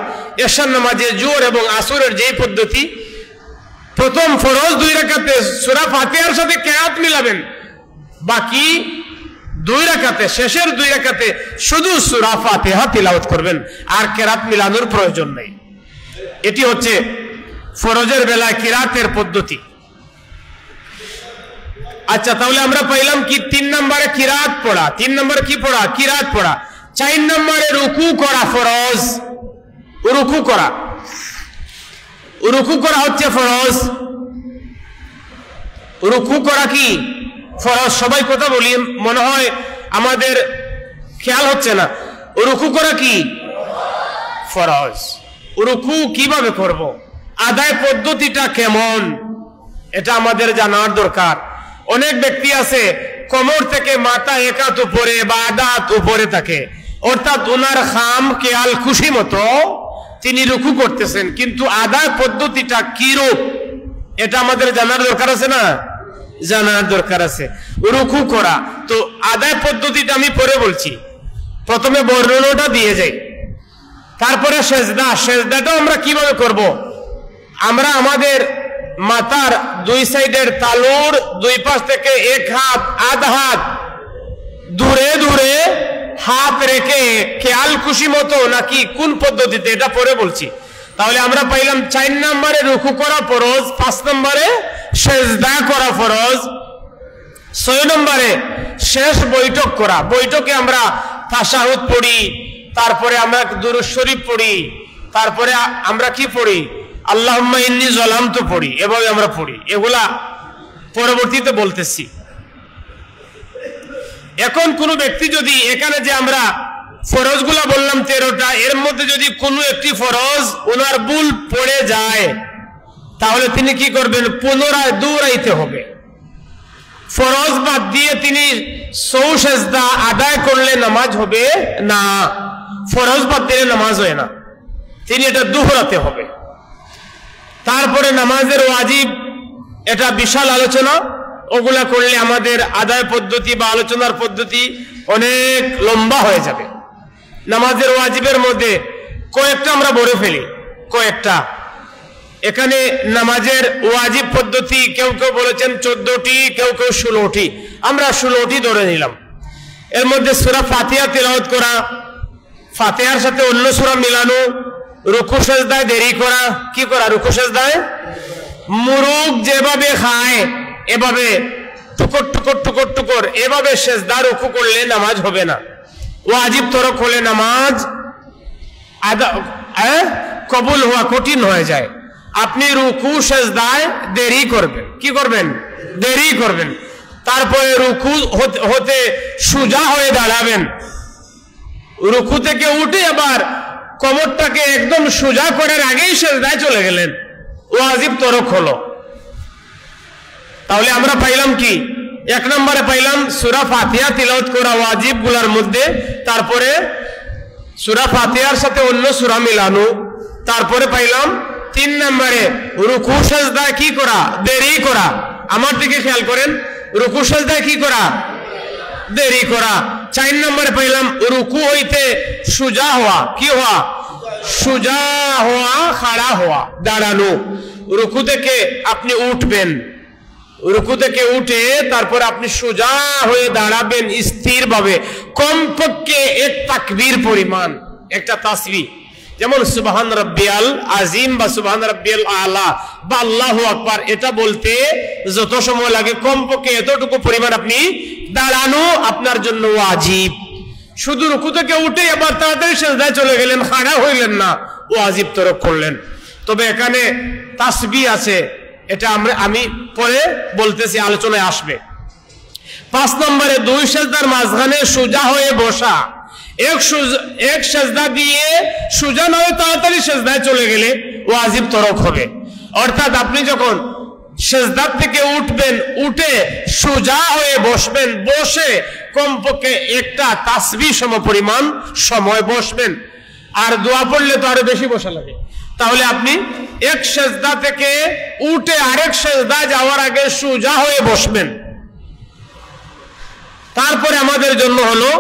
এশার নামাজে জোহর এবং আসরের যেই পদ্ধতি, প্রথম ফরজ 2 রাকাতে সূরা ফাতিহার সাথে কেরাত মিলাবেন, বাকি 2 রাকাতে শেষের 2 রাকাতে শুধু সূরা ফাতিহা তিলাওয়াত করবেন, আর কেরাত মিলানোর প্রয়োজন নেই। এটি হচ্ছে ফরজের বেলায় কিরাতের পদ্ধতি। আচ্ছা, তাহলে আমরা পাইলাম কি 3 নম্বরে কিরাত পড়া। 3 নম্বরে কি পড়া? কিরাত পড়া। 4 নম্বরে রুকু করা ফরজ। রুকু করা, রুকু করা হচ্ছে ফরজ। রুকু করা কি ফরজ? সবাই কথা বলি, মনে হয় আমাদের খেয়াল হচ্ছে না। রুকু করা কি ফরজ। রুকু কিভাবে করব, আদায় পদ্ধতিটা কেমন, এটা আমাদের জানার দরকার। অনেক ব্যক্তি আছে কোমর থেকে মাথা এক হাত উপরে বা আধা হাত উপরে থাকে, অর্থাৎ ওনার খাম খেয়াল খুশি মতো তিনি রুকু করতেছেন, কিন্তু আদায় পদ্ধতিটা কি রূপ এটা আমাদের জানার দরকার আছে না? জানার দরকার আছে। রুকু করা তো আদায় পদ্ধতিটা আমি পরে বলছি, প্রথমে বর্ণনাটা দিয়ে যাই, তারপরে সেজদা। সেজদাটাও আমরা কিভাবে করব? আমরা আমাদের মাথার দুই সাইডের তালুর দুই পাশ থেকে এক হাত আধা হাত দূরে দূরে হাত রেখে খেয়াল খুশি মতো নাকি কোন পদ্ধতিতে এটা পরে বলছি। তাহলে আমরা পাইলাম 4 নম্বরে রুকু করা ফরজ, 5 নম্বরে সেজদা করা ফরজ, 6 নম্বরে শেষ বৈঠক করা। বৈঠকে আমরা তাশাহুদ পড়ি, তারপরে আমরা দুরূদ শরীফ পড়ি, তারপরে আমরা কি পড়ি? আল্লাহুম্মা ইন্নী যালামতু পড়ি। এভাবে আমরা পড়ি, এগুলা পরবর্তীতে বলতেছি। এখন কোন ব্যক্তি যদি এখানে যে আমরা ফরজগুলা বললাম 13টা, এর মধ্যে যদি কোনো একটি ফরজ ওনার ভুল পড়ে যায় তাহলে তিনি কি করবেন? পুনরায় দৌড়াইতে হবে। ফরজ বাদ দিয়ে তিনি সৌ সেজদা আদায় করলে নামাজ হবে না, ফরজ বাদ দিলে নামাজ হয় না, তিনি এটা দোহরাতে হবে। তারপরে নামাজের ওয়াজিব, এটা বিশাল আলোচনা, ওগুলা করলে আমাদের আদায় পদ্ধতি বা আলোচনার পদ্ধতি অনেক লম্বা হয়ে যাবে। নামাজের ওয়াজিবের মধ্যে কয়েকটা আমরা বলে ফেলি, কয়েকটা। এখানে নামাজের ওয়াজিব পদ্ধতি কেউ কেউ বলেছেন 14টি, কেউ কেউ 16টি, আমরা 16টি ধরে নিলাম। এর মধ্যে সূরা ফাতিহা তিলাওয়াত করা, ফাতিহার সাথে অন্য সূরা মিলানো, রুকু সেজদায় দেরি করা। কি করা? রুকু সেজদায় মুরুগ যেভাবে খায় এভাবে টুকর টুকর টুকর টুকর এভাবে সেজদা রুকু করলে নামাজ হবে না। ওয়াজিব তরক হলে নামাজ কবুল হওয়া কঠিন হয়ে যায়। আপনি রুকু সেজদায় দেরি করবেন। কি করবেন? দেরি করবেন। তারপরে রুকু হতে সোজা হয়ে দাঁড়াবেন। রুকু থেকে উঠে আবার কোমরটাকে একদম সোজা করার আগেই সেজদায় চলে গেলেন, ওয়াজিব তরক হলো। তাহলে আমরা পাইলাম কি? 1 নম্বরে পাইলাম সূরা ফাতিহা তিলাওয়াত করা ওয়াজিব গুলার মধ্যে, তারপরে সূরা ফাতিহার সাথে অন্য সূরা মিলানো, তারপরে পাইলাম 3 নম্বরে রুকু সেজদায় কি করা? দেরি করা। আমার দিকে খেয়াল করেন, রুকু সেজদায় কি করা? দেরি করা। 4 নম্বরে পাইলাম রুকু হইতে সোজা হওয়া। কি হওয়া? সোজা হওয়া, খাড়া হওয়া, দাঁড়ানো। রুকু থেকে আপনি উঠবেন, রুকু থেকে উঠে তারপর আপনি সোজা হয়ে দাঁড়াবেন স্থির ভাবে, কমপক্ষে 1 তাকবীর পরিমাণ, একটা তাসবিহ, যেমন সুবহান রাব্বিয়াল আযীম বা সুবহান রাব্বিয়াল আলা বা আল্লাহু আকবার, এটা বলতে যত সময় লাগে কমপক্ষে এতটুকু পরিমাণ আপনি দাঁড়ানো আপনার জন্য ওয়াজিব। শুধু রুকু থেকে উঠে আবার তাড়াতাড়ি সিজদায় চলে গেলেন, খাড়া হইলেন না, ওয়াজিব তরক করলেন। তবে এখানে তাসবিহ আছে, এটা আমি পরে বলতেছি, আলোচনায় আসবে। 5 নম্বরে 2 সেজদার মাঝখানে সোজা হয়ে বসা। এক সেজদা দিয়ে সোজা না হয়ে তাড়াতাড়ি সেজদায় চলে গেলে ওয়াজিব তরক হবে। অর্থাৎ আপনি যখন সেজদার থেকে উঠবেন, উঠে সোজা হয়ে বসবেন, বসে কমপক্ষে একটা তাসবিহ সমপরিমাণ সময় বসবেন। আর দোয়া পড়লে তো আরো বেশি বসা লাগে। তাহলে আপনি এক সেজদা থেকে উঠে আরেক সেজদা যাওয়ার আগে সোজা হয়ে বসবেন। তারপরে আমাদের জন্য হলো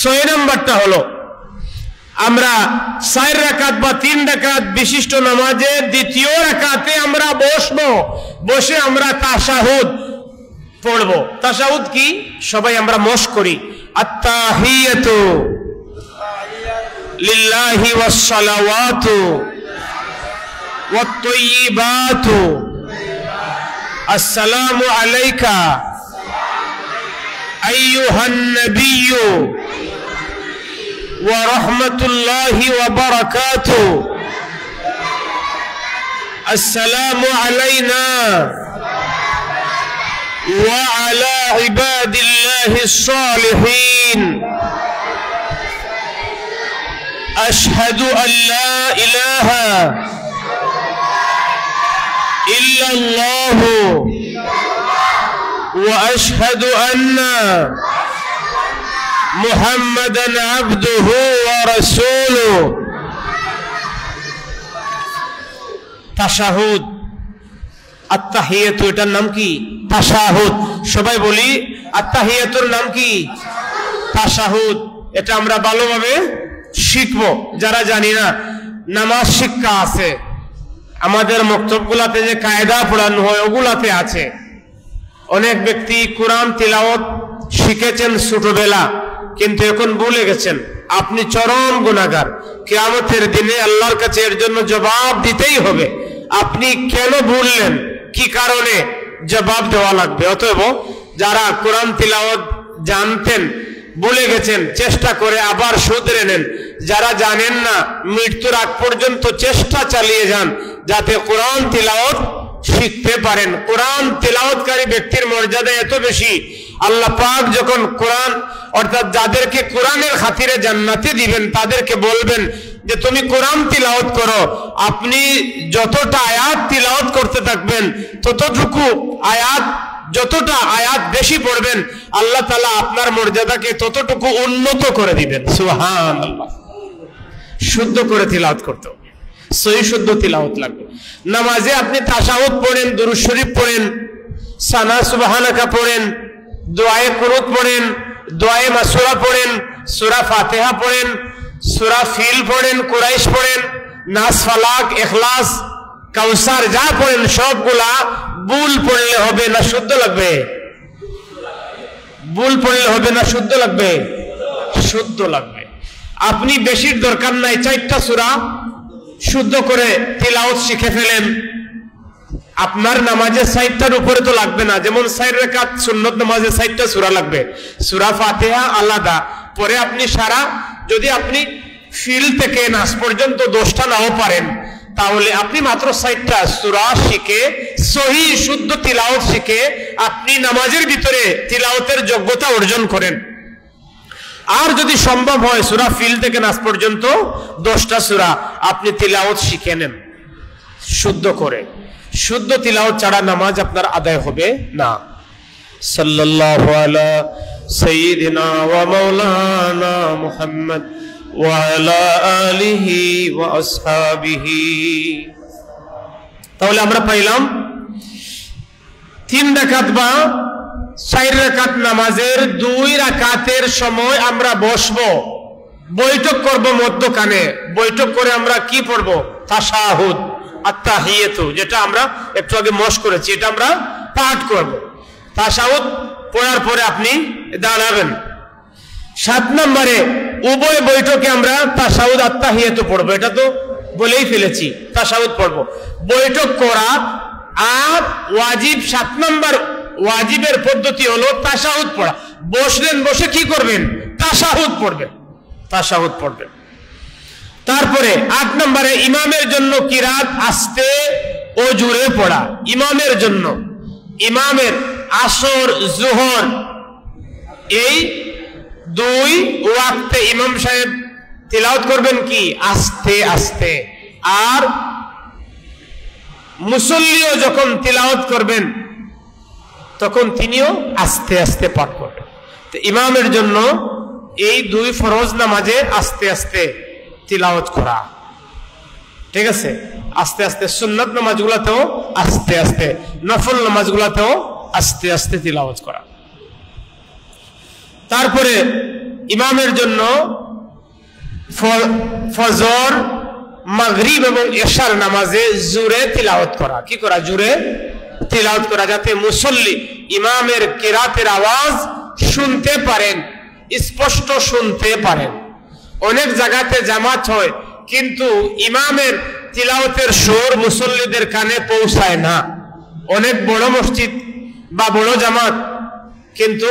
6 নম্বরটা হলো আমরা 4 রাকাত বা 3 রাকাত বিশিষ্ট নামাজের দ্বিতীয় রাকাতে আমরা বসবো, বসে আমরা তাশাহুদ পড়বো। তাশাহুদ কি? সবাই আমরা মশক করি, আত্তাহিয়াতু লিল্লাহি ওয়াস সালাওয়াতু ওয়াত তাইয়্যিবাতু আসসালামু আলাইকা আইয়ুহান নাবিয়্যু ওয়া রাহমাতুল্লাহি ওয়া বারাকাতুহু আসসালামু আলাইনা ওয়া আলা ইবাদিল্লাহিস সালিহিন আশহাদু আল্লা ইলাহা ইল্লাল্লাহু ওয়া আশহাদু আন্না মুহাম্মাদান আবদুহু ওয়া রাসূলুহু। তাশাহুদ, আত্তাহিয়াতু, এটার নাম কি? তাশাহুদ। সবাই বলি, আত্তাহিয়াতুর নাম কি? তাশাহুদ। এটা আমরা ভালোভাবে শিখবো। যারা জানি না, নামাজ শিক্ষা আছে আমাদের মক্তবগুলাতে, যে কায়দা পড়ানো হয় ওগুলাতে আছে। অনেক ব্যক্তি কোরআন তিলাওয়াত শিখেছেন ছোটবেলা, কিন্তু এখন ভুলে গেছেন। আপনি চরম গুনাহগার। কিয়ামতের দিনে আল্লাহর কাছে এর জন্য জবাব দিতেই হবে। আপনি কেন ভুললেন, কি কারণে, জবাব দেওয়া লাগবে। অতএব যারা কোরআন তিলাওয়াত জানতেন ভুলে গেছেন, চেষ্টা করে আবার শুধরে নেন। যারা জানেন না, মৃত্যুর আগ পর্যন্ত চেষ্টা চালিয়ে যান যাতে কোরআন তিলাওয়াত শিখতে পারেন। কোরআন তিলাওয়াতকারী ব্যক্তির মর্যাদা এত বেশি, আল্লাহ পাক যখন কোরআন, অর্থাৎ যাদেরকে কোরআনের খাতিরে জান্নাতে দিবেন, তাদেরকে বলবেন যে তুমি কোরআন তিলাওয়াত করো। আপনি যতটা আয়াত তিলাওয়াত করতে থাকবেন, ততটুকু আয়াত, যতটা আয়াত বেশি পড়বেন, আল্লাহ তাআলা আপনার মর্যাদাকে ততটুকু উন্নত করে দিবেন। সুবহানাল্লাহ। শুদ্ধ করে তিলাওয়াত করতে হবে, সহি শুদ্ধ তিলাওয়াত লাগবে। নামাজে আপনি তাশাহুদ পড়েন, দুরূদ শরীফ পড়েন, সানা সুবহানাকা পড়েন, দোয়ায়ে কুনুত পড়েন, দোয়ায়ে মাসুরা পড়েন, সূরা ফাতিহা পড়েন, সূরা ফিল পড়েন, কুরাইশ পড়েন, নাস, ফালাক, ইখলাস, কাউসার যা পড়েন সবগুলা ভুল পড়লে হবে না শুদ্ধ লাগবে? ভুল পড়লে হবে না শুদ্ধ লাগবে? শুদ্ধ লাগবে। আপনি বেশির দরকার নাই, 4টা সূরা শুদ্ধ করে তিলাওয়াত শিখে ফেলেন। আপনার নামাজে 4টার উপরে তো লাগবে না। যেমন 4 রাকাত সুন্নত নামাজে 4টা সূরা লাগবে। সূরা ফাতিহা আলাদা, পরে আপনি সারা, যদি আপনি ফিল থেকে নাস পর্যন্ত 10টা নাও পারেন, তাহলে আপনি মাত্র 4টা সূরা শিখে, সহি শুদ্ধ তিলাওয়াত শিখে আপনি নামাজের ভিতরে তিলাওয়াতের যোগ্যতা অর্জন করেন। আর যদি সম্ভব হয় সূরা ফিল থেকে নাস পর্যন্ত 10টা সূরা আপনি তিলাওয়াত শিখে নেন শুদ্ধ করে। শুদ্ধ তিলাওয়াত ছাড়া নামাজ আপনার আদায় হবে না। সাল্লাল্লাহু আলা সাইয়্যিদিনা ওয়া মাওলানা মুহাম্মদ ওয়া আলা আলিহি ওয়া আসহাবিহি। তাহলে আমরা পাইলাম 3 রাকাত বা 4 রাকাত নামাজের 2 রাকাতের সময় আমরা বসবো, বৈঠক করব মধ্যখানে। বৈঠক করে আমরা কি পড়বো? তাশাহুদ, আত্তাহিয়াতু, যেটা আমরা একটু আগে মশ করেছি, এটা আমরা পাঠ করব। তাশাহুদ পড়ার পরে আপনি দাঁড়াবেন। 7 নম্বরে উভয় বৈঠকে আমরা তাশাহুদ, আত্তাহিয়াতু পড়বো। এটা তো বলেই ফেলেছি, তাশাহুদ পড়বো। বৈঠক করা আর ওয়াজিব, 7 নম্বর ওয়াজিবের পদ্ধতি হলো তাশাহুদ পড়া। বসলেন, বসে কি করবেন? তাশাহুদ পড়বেন, তাশাহুদ পড়বেন। তারপরে 8 নম্বরে ইমামের জন্য কিরাত আস্তে ও জোরে পড়া। ইমামের জন্য, ইমামের আসর, যোহর, এই 2 ওয়াক্তে ইমাম সাহেব তিলাওয়াত করবেন কি? আস্তে আস্তে। আর মুসল্লিও যখন তিলাওয়াত করবেন তখন তিনিও আস্তে আস্তে পাঠ করবেন। তো ইমামের জন্য এই 2 ফরজ নামাজে আস্তে আস্তে তিলাওয়াত করা, ঠিক আছে? আস্তে আস্তে। সুন্নাত নামাজগুলোতেও আস্তে আস্তে, নফল নামাজগুলোতেও আস্তে আস্তে তিলাওয়াত করা। তারপরে ইমামের জন্য ফজর, মাগরিব এবং এশার নামাজে জোরে তিলাওয়াত করা। কি করা? জোরে তিলাওয়াত করা, যাতে মুসল্লি ইমামের কিরাতের আওয়াজ শুনতে পারেন, স্পষ্ট শুনতে পারেন। অনেক জায়গাতে জামাত হয়, কিন্তু ইমামের তিলাওয়াতের সুর মুসল্লিদের কানে পৌঁছায় না। অনেক বড় মসজিদ বা বড় জামাত, কিন্তু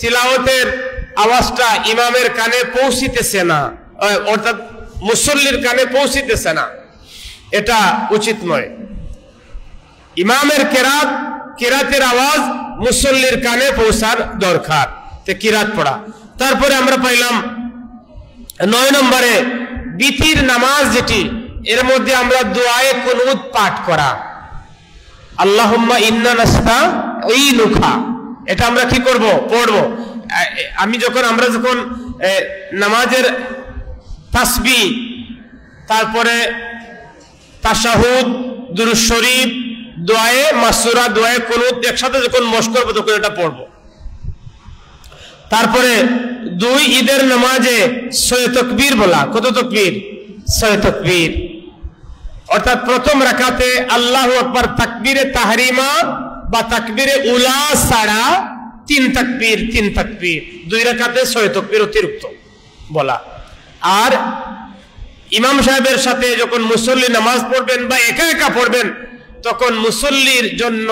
তিলাওয়াতের আওয়াজটা ইমামের কানে পৌঁছিতেছে না, অর্থাৎ মুসল্লির কানে পৌঁছিতেছে না। এটা উচিত নয়। ইমামের কিরাতের আওয়াজ মুসল্লির কানে পৌঁছার দরকার, তে কিরাত পড়া। তারপরে আমরা পাইলাম 9 নম্বরে বিতির নামাজ, যেটি এর মধ্যে আমরা দুআয়ে কুনুত পাঠ করা। আল্লাহুম্মা ইন্না নাস্তাঈনুকা, এটা আমরা কি করব? পড়বো। আমরা যখন নামাজের তাসবিহ, তারপরে তাশাহুদ, দুরূদ শরীফ, দোয়ায়ে মাসুরা, দোয়ায়ে কুনুত একসাথে যখন মশক করব তখন এটা পড়ব। তারপরে 2 ঈদের নামাজে 6 তাকবীর বলা। কত তাকবীর? 6 তাকবীর। অর্থাৎ প্রথম রাকাতে আল্লাহু আকবার তাকবীরে তাহরিমা বা তাকবীরে উলা ছাড়া 3 তাকবীর, 3 তাকবীর। 2 রাকাতে 6 তাকবীর অতিরিক্ত বলা। আর ইমাম সাহেবের সাথে যখন মুসল্লি নামাজ পড়বেন বা একা একা পড়বেন তখন মুসল্লির জন্য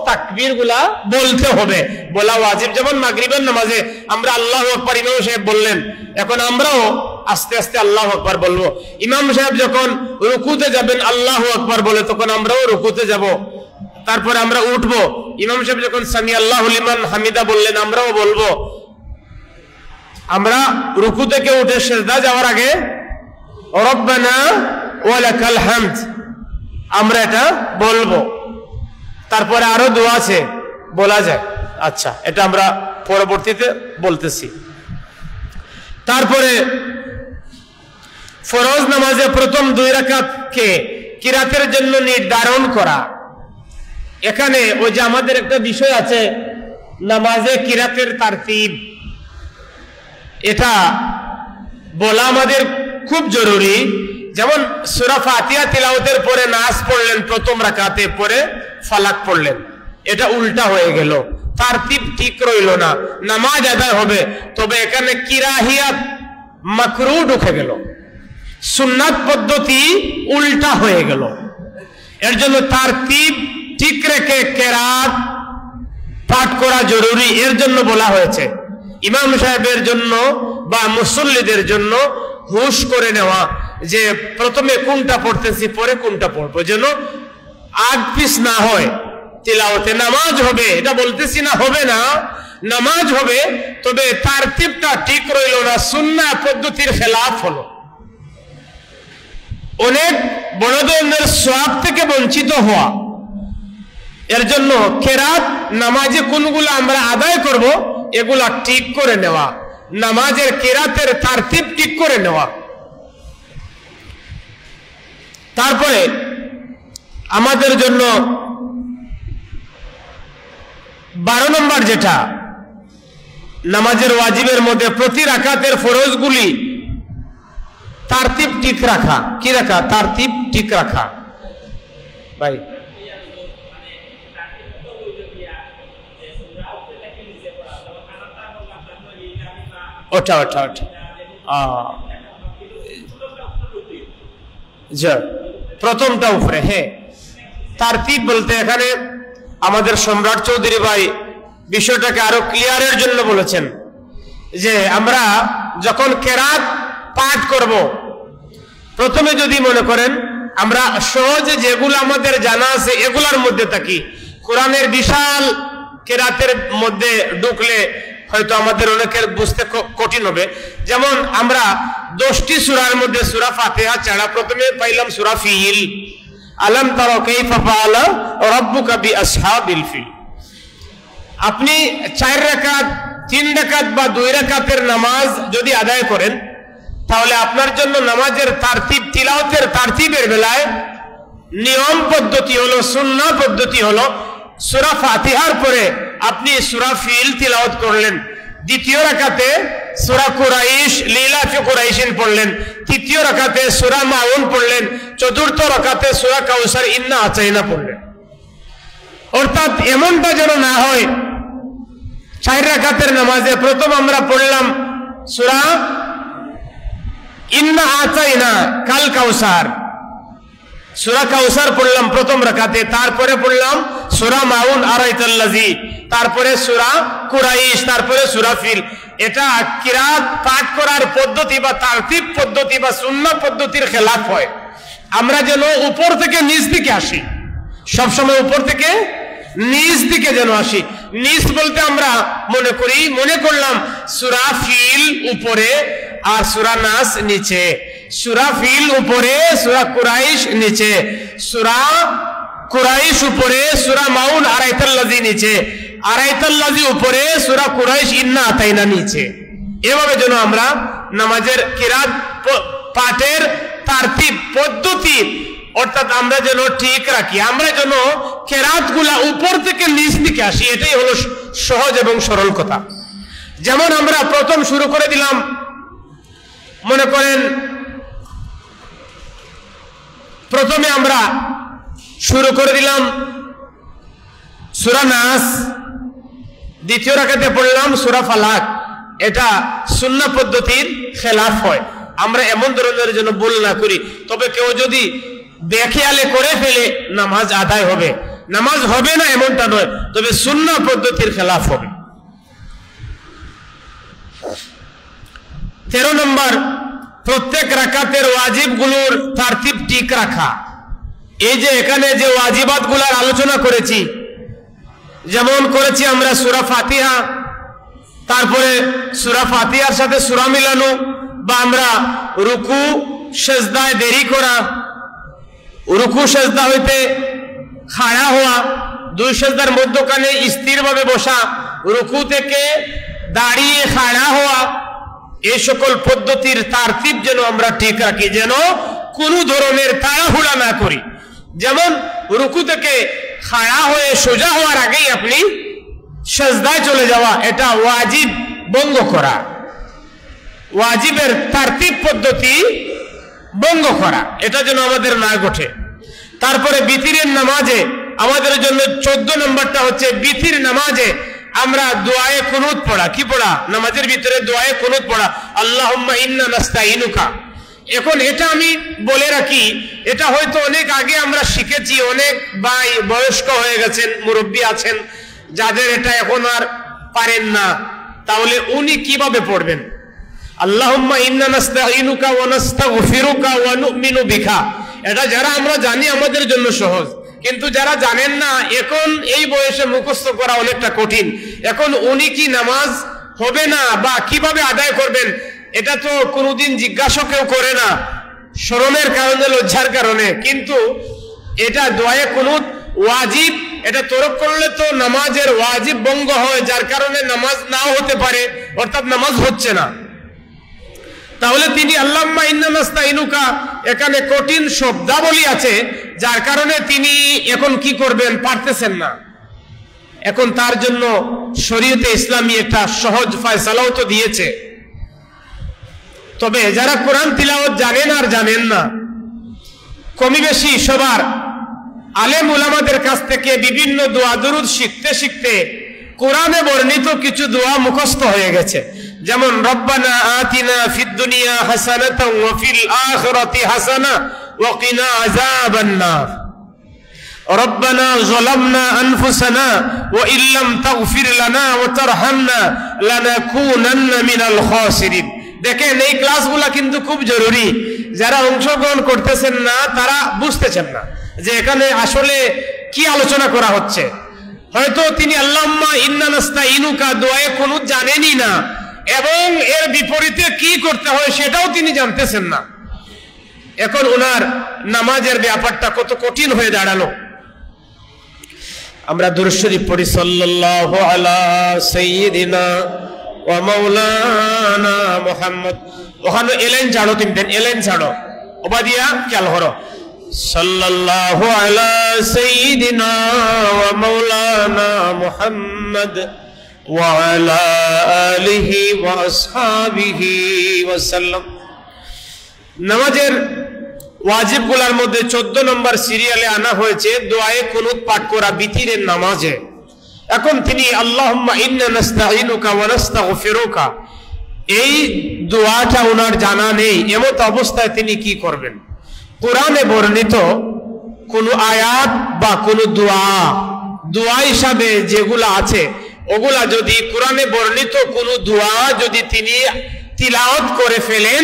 তাকবীরগুলা বলতে হবে, বলা ওয়াজিব। যেমন মাগরিবের নামাজে আমরা আল্লাহু আকবার ইমাম সাহেব বললেন, এখন আমরাও আস্তে আস্তে আল্লাহু আকবার বলবো। ইমাম সাহেব যখন রুকুতে যাবেন আল্লাহু আকবার বলে তখন আমরাও রুকুতে যাব। তারপরে আমরা উঠবো, ইমাম সাহেব যখন সামি আল্লাহু লিমান হামিদা বললেন আমরাও বলবো। আমরা রুকু থেকে উঠে সিজদা যাওয়ার আগে রব্বানা ওয়া লাকাল হামদ আমরা এটা বলবো। তারপরে আরো দোয়া আছে বলা যায়, আচ্ছা এটা আমরা পরবর্তীতে বলতেছি। তারপরে ফরজ নামাজে প্রথম 2 রাকাতকে কিরাতের জন্য নির্ধারণ করা। এখানে ওই যে আমাদের একটা বিষয় আছে নামাজে কিরাতের তারতিব, এটা বলা আমাদের খুব জরুরি। যেমন সূরা ফাতিহা তিলাওয়াতের পরে নাস পড়লেন প্রথম রাকাতে, পরে ফালাক পড়লেন, এটা উল্টা হয়ে গেল, তারতিব ঠিক রইল না, নামাজ আদায় হবে, তবে এখানে কিরাহিয়াত মাকরুহ ঢুকে গেল, সুন্নাত পদ্ধতি উল্টা হয়ে গেল। এর জন্য তারতিব ঠিক রেখে কেরাত পাঠ করা জরুরি, এর জন্য বলা হয়েছে। ইমাম সাহেবের জন্য বা মুসল্লিদের জন্য হুশ করে নেওয়া যে প্রথমে কোনটা পড়তেছি পরে কোনটা পড়বো, যেন আগ পিছ না হয়। তিলাওয়াতে নামাজ হবে, এটা বলতেছি না হবে না, নামাজ হবে, তবে তারতিবটা ঠিক রইল না, সুন্নাহ পদ্ধতির খেলাফ হলো। অনেক বড় ধরনের সওয়াব থেকে বঞ্চিত হওয়া। এর জন্য কেরাত নামাজে কোনগুলো আমরা আদায় করব এগুলা ঠিক করে নেওয়া, নামাজের কেরাতের তারতিব ঠিক করে নেওয়া। তারপরে আমাদের জন্য 12 নম্বর যেটা নামাজের ওয়াজিবের মধ্যে প্রতি রাকাতের ফরজগুলি তারতিব ঠিক রাখা। কি রাখা? তারতিব ঠিক রাখা। ভাই ওঠা ওঠা ওঠা প্রথমটা উপরে। হ্যাঁ, তারতিব বলতে এখানে আমাদের সম্রাট চৌধুরী ভাই বিষয়টাকে আরো ক্লিয়ারের জন্য বলেছেন যে আমরা যখন কেরাত পাঠ করব প্রথমে যদি মনে করেন আমরা সহজে যেগুলো আমাদের জানা আছে এগুলার মধ্যে থাকি, কোরআনের বিশাল কেরাতের মধ্যে ঢুকলে হয়তো আমাদের অনেকের বুঝতে কঠিন হবে। যেমন আমরা 10টি সূরার মধ্যে সূরা ফাতিহা ছাড়া প্রথমে পাইলাম সূরা ফিল, আলাম তারা কাইফা ফাআলা রাব্বুকা বিআসহাবিল ফিল। আপনি 4 রাকাত, 3 রাকাত বা 2 রাকাতের নামাজ যদি আদায় করেন তাহলে আপনার জন্য নামাজের তারতিব, তিলাওয়াতের তারতিবের বেলায় নিয়ম পদ্ধতি হলো, সুন্নাহ পদ্ধতি হলো সূরা ফাতিহার পরে আপনি সূরা ফিল তিলাওয়াত করলেন, দ্বিতীয় রাকাতে সূরা কুরাইশ লিলাফি কুরাইশিন পড়লেন, তৃতীয় রাকাতে সূরা মাউন পড়লেন, চতুর্থ রাকাতে সূরা কাউসার ইন্না আতাইনা পড়লেন। অর্থাৎ এমনটা যেন না হয় 4 রাকাতের নামাজে প্রথম আমরা পড়লাম সূরা ইন্না আতাইনা কাল কাউসার, সূরা কাউসার পড়লাম প্রথম রাকাতে, তারপরে পড়লাম সূরা মাউন আরাইতাল্লাযী, তারপরে সূরা কুরাইশ, তারপরে সূরা ফিল। এটা কিরাত পাঠ করার পদ্ধতি বা তারতিব পদ্ধতি বা সুন্নাহ পদ্ধতির খেলাফ হয়। আমরা যেন উপর থেকে নিচ দিকে আসি, সব সময় উপর থেকে নিচ দিকে যেন আসি। নিচ বলতে আমরা মনে করলাম সূরা ফিল উপরে আর সূরা নাস নিচে, সূরা ফিল উপরে, সূরা কুরাইশ নিচে, সূরা কুরাইশ উপরে, সূরা মাউন আরাইতাল্লাযী নিচে, আরাইতাল্লাযী উপরে, সূরা কুরাইশ ইন্না আতাইনা নিচে। এভাবে যেন আমরা নামাজের কিরাত পাঠের তারতিব পদ্ধতি অর্থাৎ আমরা যেন ঠিক রাখি, আমরা যেন কেরাতগুলা উপর থেকে নিচ দিকে আসি, এটাই হলো সহজ এবং সরল কথা। যেমন আমরা প্রথম শুরু করে দিলাম, মনে করেন প্রথমে আমরা শুরু করে দিলাম সূরা নাস, দ্বিতীয় রাকাতে পড়লাম সূরা ফালাক, এটা সুন্নাহ পদ্ধতির খেলাফ হয়। আমরা এমন ধরনের যেন ভুল না করি। তবে কেউ যদি বেখেয়ালে করে ফেলে নামাজ আদায় হবে, নামাজ হবে না এমনটা নয়, তবে সুন্নাহ পদ্ধতির খেলাফ হবে। 13 নম্বর, প্রত্যেক রাকাতের ওয়াজিবগুলোর তারতিব ঠিক রাখা। এই যে এখানে যে ওয়াজিবাতগুলোর আলোচনা করেছি, যেমন করেছি আমরা সূরা ফাতিহা, তারপরে সূরা ফাতিহার সাথে সূরা মিলানো, বা আমরা রুকু সেজদায় দেরি করা, রুকু সেজদা হইতে খাড়া হওয়া, দুই সেজদার মধ্যখানে স্থিরভাবে বসা, রুকু থেকে দাঁড়িয়ে খাড়া হওয়া, এই সকল পদ্ধতির তারতিব যেন আমরা ঠিক রাখি, যেন কোনো ধরনের তাড়াহুড়া না করি। যেমন রুকু থেকে খাড়া হয়ে সোজা হওয়ার আগেই আপনি সেজদায় চলে যাওয়া, এটা ওয়াজিব ভঙ্গ করা, ওয়াজিবের তারতিব পদ্ধতি ভঙ্গ করা, এটা যেন আমাদের না ঘটে। তারপরে বিতিরের নামাজে আমাদের জন্য 14 নম্বরটা হচ্ছে বিতির নামাজে আমরা দোয়ায়ে কুনুত পড়া। কি পড়া? নামাজের ভিতরে দোয়ায়ে কুনুত পড়া, আল্লাহুম্মা ইন্না নাস্তাইনুকা। এখন এটা আমি বলে রাখি, এটা হয়তো অনেক আগে আমরা শিখেছি, অনেক ভাই বয়স্ক হয়ে গেছেন, মুরব্বী আছেন যাদের এটা এখন আর পারেন না, তাহলে উনি কিভাবে পড়বেন? আল্লাহুম্মা ইন্না নাস্তাইনুকা ওয়া নাস্তাগফিরুকা ওয়া নু'মিনু বিকা, এটা যারা আমরা জানি আমাদের জন্য সহজ, কিন্তু যারা জানেন না, এখন এই বয়সে মুখস্থ করা অনেকটা কঠিন। এখন উনি কি নামাজ হবে না বা কিভাবে আদায় করবেন, এটা তো কোনোদিন জিজ্ঞাসা কেউ করে না, শরমের কারণে, লজ্জার কারণে। কিন্তু এটা দোয়ায়ে কুনুত ওয়াজিব, এটা তরক করলে তো নামাজের ওয়াজিব ভঙ্গ হয়, যার কারণে নামাজ নাও হতে পারে, অর্থাৎ নামাজ হচ্ছে না। তাহলে তিনি আল্লাহুম্মা ইন্না নাস্তাইনুকা, এখানে কঠিন শব্দাবলী আছে, যার কারণে তিনি এখন কি করবেন পারতেছেন না। এখন তার জন্য শরীয়তে ইসলামী একটা সহজ ফয়সালাও তো দিয়েছে। তবে যারা কোরআন তিলাওয়াত জানেন আর জানেন না, কমি বেশি সবার আলেম উলামাদের কাছ থেকে বিভিন্ন দোয়া দুরুদ শিখতে শিখতে কোরআনে বর্ণিত কিছু দোয়া মুখস্থ হয়ে গেছে। যেমন রব্বানা আতিনা ফিদ দুনিয়া হাসানাতাও ওয়া ফিল আখিরাতি হাসানা ওয়া কিনা আযাবান নার, রব্বানা যালামনা আনফুসানা ওয়া ইল্লাম তাগফির লানা ওয়া তারহামনা লানাকুনান্না মিনাল খাসিরিন। দেখেন এই ক্লাসগুলা কিন্তু খুব জরুরি। যারা অংশগ্রহণ করতেছেন না তারা বুঝতেছেন না যে এখানে আসলে কি আলোচনা করা হচ্ছে। হয়তো তিনি আল্লাহুম্মা ইন্না নাস্তাইনুকা দোয়ায়ে কুনুত জানেনই না, এবং এর বিপরীতে কি করতে হয় সেটাও তিনি জানতেছেন না। এখন ওনার নামাজের ব্যাপারটা কত কঠিন হয়ে দাঁড়ালো। আমরা দুরূদ শরীফ পড়ি, সাল্লাল্লাহু আলা সাইয়্যিদিনা ওয়া মাওলানা মুহাম্মদ। ওখানে এলাইন ছাড়ো, তুমি দেন এলাইন ছাড়ো, ওবাদিয়া খেয়াল করো, সাল্লাল্লাহু আলা সাইয়্যিদিনা ওয়া মাওলানা মুহাম্মদ ওয়া আলা আলিহি ওয়া আসহাবিহি ওয়া সাল্লাম। নামাজের ওয়াজিবগুলোর মধ্যে 14 নম্বর সিরিয়ালে আনা হয়েছে দোয়ায়ে কুনুত পাঠ করা বিতিরের নামাজে। এখন তিনি আল্লাহুম্মা ইন্না নাস্তাইনুকা ওয়া নাস্তাগফিরুকা, এই দোয়াটা ওনার জানা নেই, এমত অবস্থায় তিনি কি করবেন? কোরআনে বর্ণিত কোন আয়াত বা কোন দোয়া হিসাবে যেগুলা আছে, ওগুলা যদি কোরআনে বর্ণিত কোন দোয়া যদি তিনি তিলাওয়াত করে ফেলেন,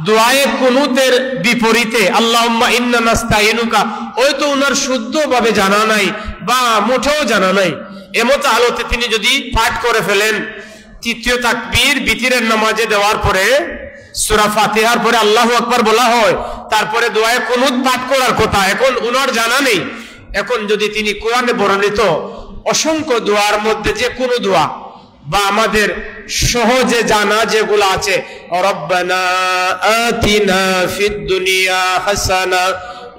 দোয়ায়ে কুনুতের বিপরীতে আল্লাহুম্মা ইন্না নাস্তাইনুকা, হয়তো ওনার শুদ্ধভাবে জানা নাই বা মোটেও জানা নাই, এমত আলোতে তিনি যদি পাঠ করে ফেলেন তৃতীয় তাকবীর বিতিরের নামাজে দেওয়ার পরে সূরা ফাতিহার পরে আল্লাহু আকবার বলা হয়, তারপরে দোয়ায়ে কুনুত পাঠ করার কথা। এখন উনার জানা নেই। এখন যদি তিনি কোরআনে বর্ণিত অসংখ্য দোয়ার মধ্যে যে কোনো দোয়া বা আমাদের সহজে জানা যেগুলো আছে, রব্বানা আতিনা ফিদ দুনিয়া হাসানা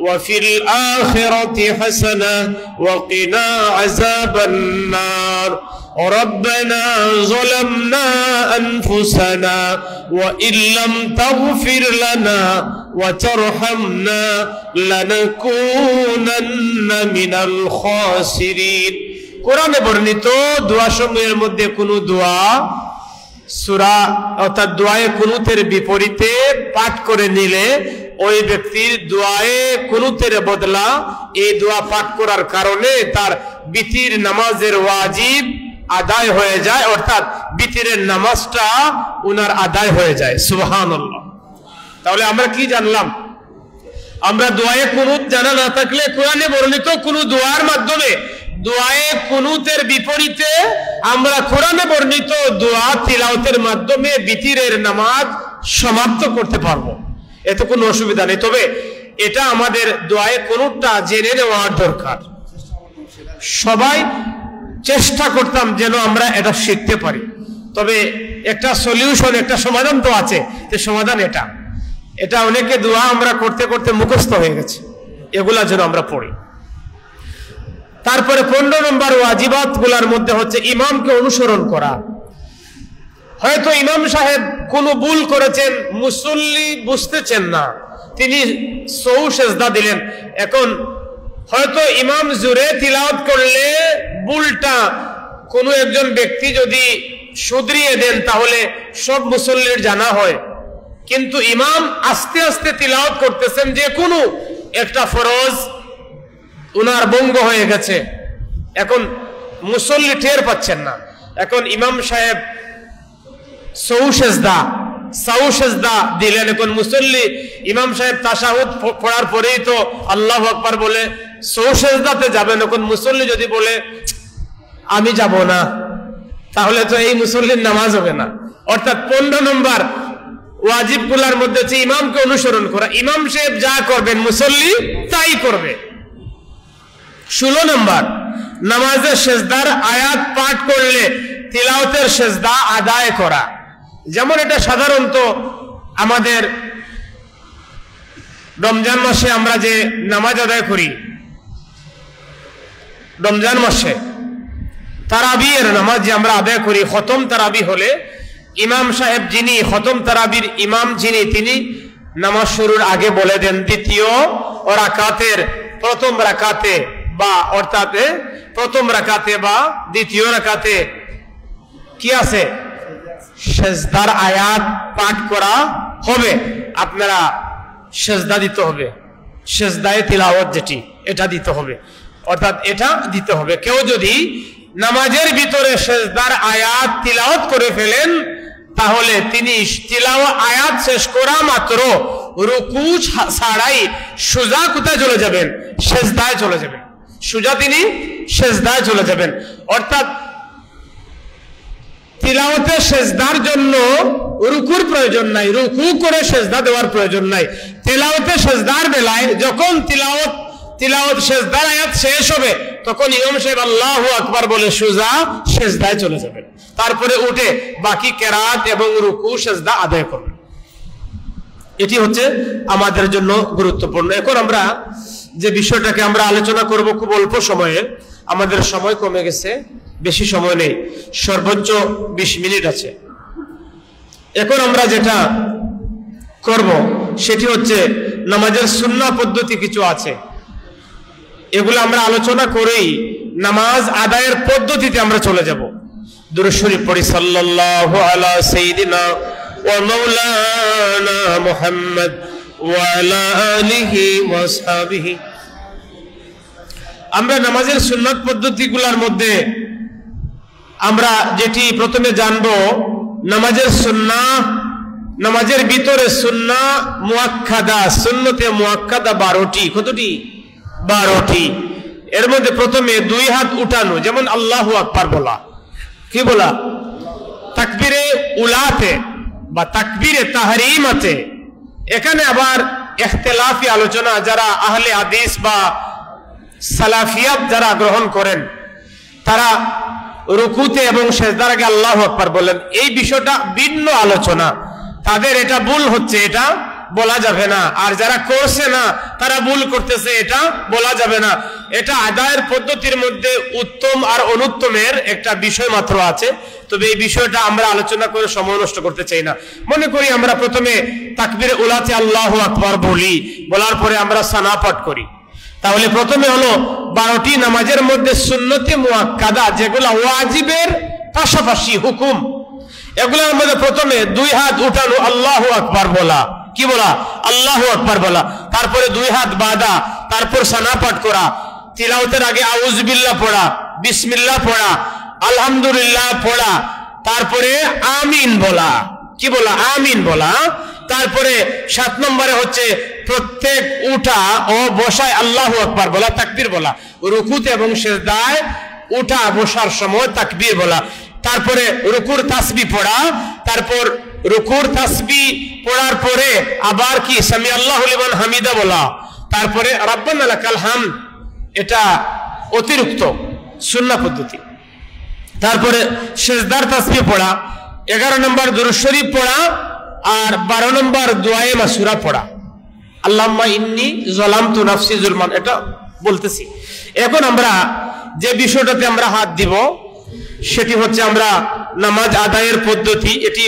ওয়া ফিল আখিরাতি হাসানা ওয়া কিনা আযাবান নার, ربنا ظلمنا أنفسنا وإن لم تغفر لنا وترحمنا لنكونن من الخاسرين। কোরআনে বর্ণিত দোয়া সমূহের মধ্যে কোন দোয়া সূরা অর্থাৎ দোয়ায়ে কুনুতের বিপরীতে পাঠ করে নিলে ওই ব্যক্তির দোয়ায়ে কুনুতের বদলা এই দোয়া পাঠ করার কারণে তার বিতির নামাজের ওয়াজিব আদায় হয়ে যায়, অর্থাৎ বিতিরের নামাজটা উনার আদায় হয়ে যায়। সুবহানাল্লাহ। তাহলে আমরা কি জানলাম? আমরা দোয়ায়ে কুনুত জানা না থাকলে কোরআনে বর্ণিত কোন দোয়ার মাধ্যমে দোয়ায়ে কুনুতের বিপরীতে আমরা কোরআনে বর্ণিত দোয়া তিলাওয়াতের মাধ্যমে বিতিরের নামাজ সমাপ্ত করতে পারবো, এতে কোনো অসুবিধা নেই। তবে এটা আমাদের দোয়ায়ে কুনুতটা জেনে নেওয়ার দরকার। সবাই চেষ্টা করতাম যেন আমরা এটা শিখতে পারি। তবে একটা সলিউশন, একটা সমাধান তো আছে। সমাধান এটা অনেকে দোয়া আমরা করতে করতে মুখস্থ হয়ে গেছে, এগুলা যেন আমরা পড়ি। তারপরে 15 নম্বর ওয়াজিবাত গুলার মধ্যে হচ্ছে ইমামকে অনুসরণ করা। হয়তো ইমাম সাহেব কোনো ভুল করেছেন, মুসল্লি বুঝতেছেন না, তিনি সহু সেজদা দিলেন। এখন হয়তো ইমাম জোরে তিলাওয়াত করলে ভুলটা কোনো একজন ব্যক্তি যদি শুধরিয়ে দেন তাহলে সব মুসল্লির জানা হয়, কিন্তু ইমাম আস্তে আস্তে তিলাওয়াত করতেছেন, যে কোনো একটা ফরজ উনার ভঙ্গ হয়ে গেছে, এখন মুসল্লি টের পাচ্ছেন না। এখন ইমাম সাহেব সহু সেজদা দিলেন। এখন মুসল্লি ইমাম সাহেব তাশাহুদ পড়ার পরেই তো আল্লাহু আকবার বলে সহু সেজদাতে যাবেন। এখন মুসল্লি যদি বলে আমি যাব না, তাহলে তো এই মুসল্লির নামাজ হবে না। অর্থাৎ 15 নম্বর ওয়াজিব গুলার মধ্যে হচ্ছে ইমামকে অনুসরণ করা। ইমাম সাহেব যা করবেন মুসল্লি তাই করবে। 16 নম্বর নামাজের সেজদার আয়াত পাঠ করলে তিলাওয়াতের সেজদা আদায় করা। যেমন এটা সাধারণত আমাদের রমজান মাসে আমরা যে নামাজ আদায় করি, রমজান মাসে তারাবির নামাজ যে আমরা আদায় করি, খতম তারাবি হলে ইমাম সাহেব যিনি খতম তারাবির ইমাম যিনি, তিনি নামাজ শুরুর আগে বলে দেন দ্বিতীয় রাকাতের প্রথম রাকাতে বা অর্থাৎ প্রথম রাকাতে বা দ্বিতীয় রাকাতে কি আছে, সেজদার আয়াত পাঠ করা হবে। আপনারা সেজদা দিতে হবে, সেজদায়ে তিলাওয়াত যেটি এটা দিতে হবে, অর্থাৎ এটা দিতে হবে। কেউ যদি নামাজের ভিতরে সেজদার আয়াত তিলাওয়াত করে ফেলেন তাহলে তিনি তিলাওয়াত আয়াত শেষ করা মাত্র রুকু ছাড়াই সোজা কোথায় চলে যাবেন, সেজদায় চলে যাবেন। সোজা তিনি সেজদায় চলে যাবেন। অর্থাৎ তিলাওয়াতে সেজদার জন্য রুকুর প্রয়োজন নাই, রুকু করে সেজদা দেওয়ার প্রয়োজন নাই। তিলাওয়াতে সেজদার বেলায় যখন তিলাওয়াত সেজদার আয়াত শেষ হবে তখন ইমাম সাহেব আল্লাহু আকবার বলে সোজা সেজদায় চলে যাবেন, তারপরে উঠে বাকি কেরাত এবং রুকু সেজদা আদায় করবেন। এটি হচ্ছে আমাদের জন্য গুরুত্বপূর্ণ। এখন আমরা যে বিষয়টাকে আমরা আলোচনা করব খুব অল্প সময়ে, আমাদের সময় কমে গেছে, বেশি সময় নেই, সর্বোচ্চ 20 মিনিট আছে। এখন আমরা যেটা করব সেটি হচ্ছে নামাজের সুন্নাহ পদ্ধতি কিছু আছে, এগুলো আমরা আলোচনা করেই নামাজ আদায়ের পদ্ধতিতে আমরা চলে যাব। দুরূদ শরীফ পড়ি, সাল্লাল্লাহু আলা সাইয়্যিদিনা ওয়া মাওলানা মুহাম্মদ ওয়া আলা আলিহি ওয়া আসহাবিহি। আমরা নামাজের সুন্নাত পদ্ধতিগুলোর মধ্যে আমরা যেটি প্রথমে জানবো, নামাজের সুন্নাহ, নামাজের ভিতরে সুন্নাহ মুআক্কাদা, সুন্নতে মুআক্কাদা 12টি। কতটি? 12টি। এর মধ্যে প্রথমে 2 হাত উঠানো, যেমন আল্লাহু আকবার বলা। কি বলা? তাকবীরে উলাতে বা তাকবীরে তাহরিম আছে, এখানে আবার ইখতিলাফি আলোচনা যারা আহলে হাদিস বা সালাফিয়াত যারা গ্রহণ করেন তারা রুকুতে এবং সিজদার আগে আল্লাহু আকবার বলেন, এই বিষয়টা ভিন্ন আলোচনা। তাদের এটা ভুল হচ্ছে, এটা বলা যাবে না। আর যারা করছে না তারা ভুল করতেছে, এটা বলা যাবে না। এটা আদায়ের পদ্ধতির মধ্যে উত্তম আর অনুত্তমের একটা বিষয় মাত্র আছে। তবে এই বিষয়টা আমরা আলোচনা করে সময় নষ্ট করতে চাই না। মনে করি আমরা প্রথমে তাকবীরে উলাতে আল্লাহু আকবার বলি, বলার পরে আমরা সানা পাঠ করি। তাহলে প্রথমে হলো 12টি নামাজের মধ্যে সুন্নতে মুআক্কাদা, যেগুলো ওয়াজিবের পাশাপাশি হুকুম, এগুলোর মধ্যে প্রথমে 2 হাত উঠানো, আল্লাহু আকবার বলা। কি বলা? আল্লাহু আকবার বলা। তারপরে 2 হাত বাঁধা, তারপর সানা পাঠ করা, তিলাওয়াতের আগে আউযু বিল্লাহ পড়া, বিসমিল্লাহ পড়া, আলহামদুলিল্লাহ পড়া, তারপরে আমিন বলা। কি বলা? আমিন বলা। তারপরে 7 নম্বরে হচ্ছে প্রত্যেক উঠা ও বসায় আল্লাহু আকবার বলা, তাকবীর বলা। রুকুতে এবং সিজদায় উঠা বসার সময় তাকবীর বলা। তারপরে রুকুর তাসবিহ পড়া, তারপর রুকুর তাসবিহ পড়ার পরে আবার কি সামি আল্লাহু লিমান হামিদা বলা, তারপরে রাব্বানা লাকাল হামদ, এটা অতিরিক্ত সুন্নাহ পদ্ধতি। তারপরে সিজদার তাসবিহ পড়া, 11 নম্বর দুরূদ শরীফ পড়া, আর 12 নম্বর দুআয়ে মাসুরা পড়া, আল্লাহুম্মা ইন্নী যালামতু নাফসি যুলমান, এটা বলতেছি। এখন আমরা যে বিষয়টাতে আমরা হাত দিব সেটি হচ্ছে আমরা নামাজ আদায়ের পদ্ধতি। এটি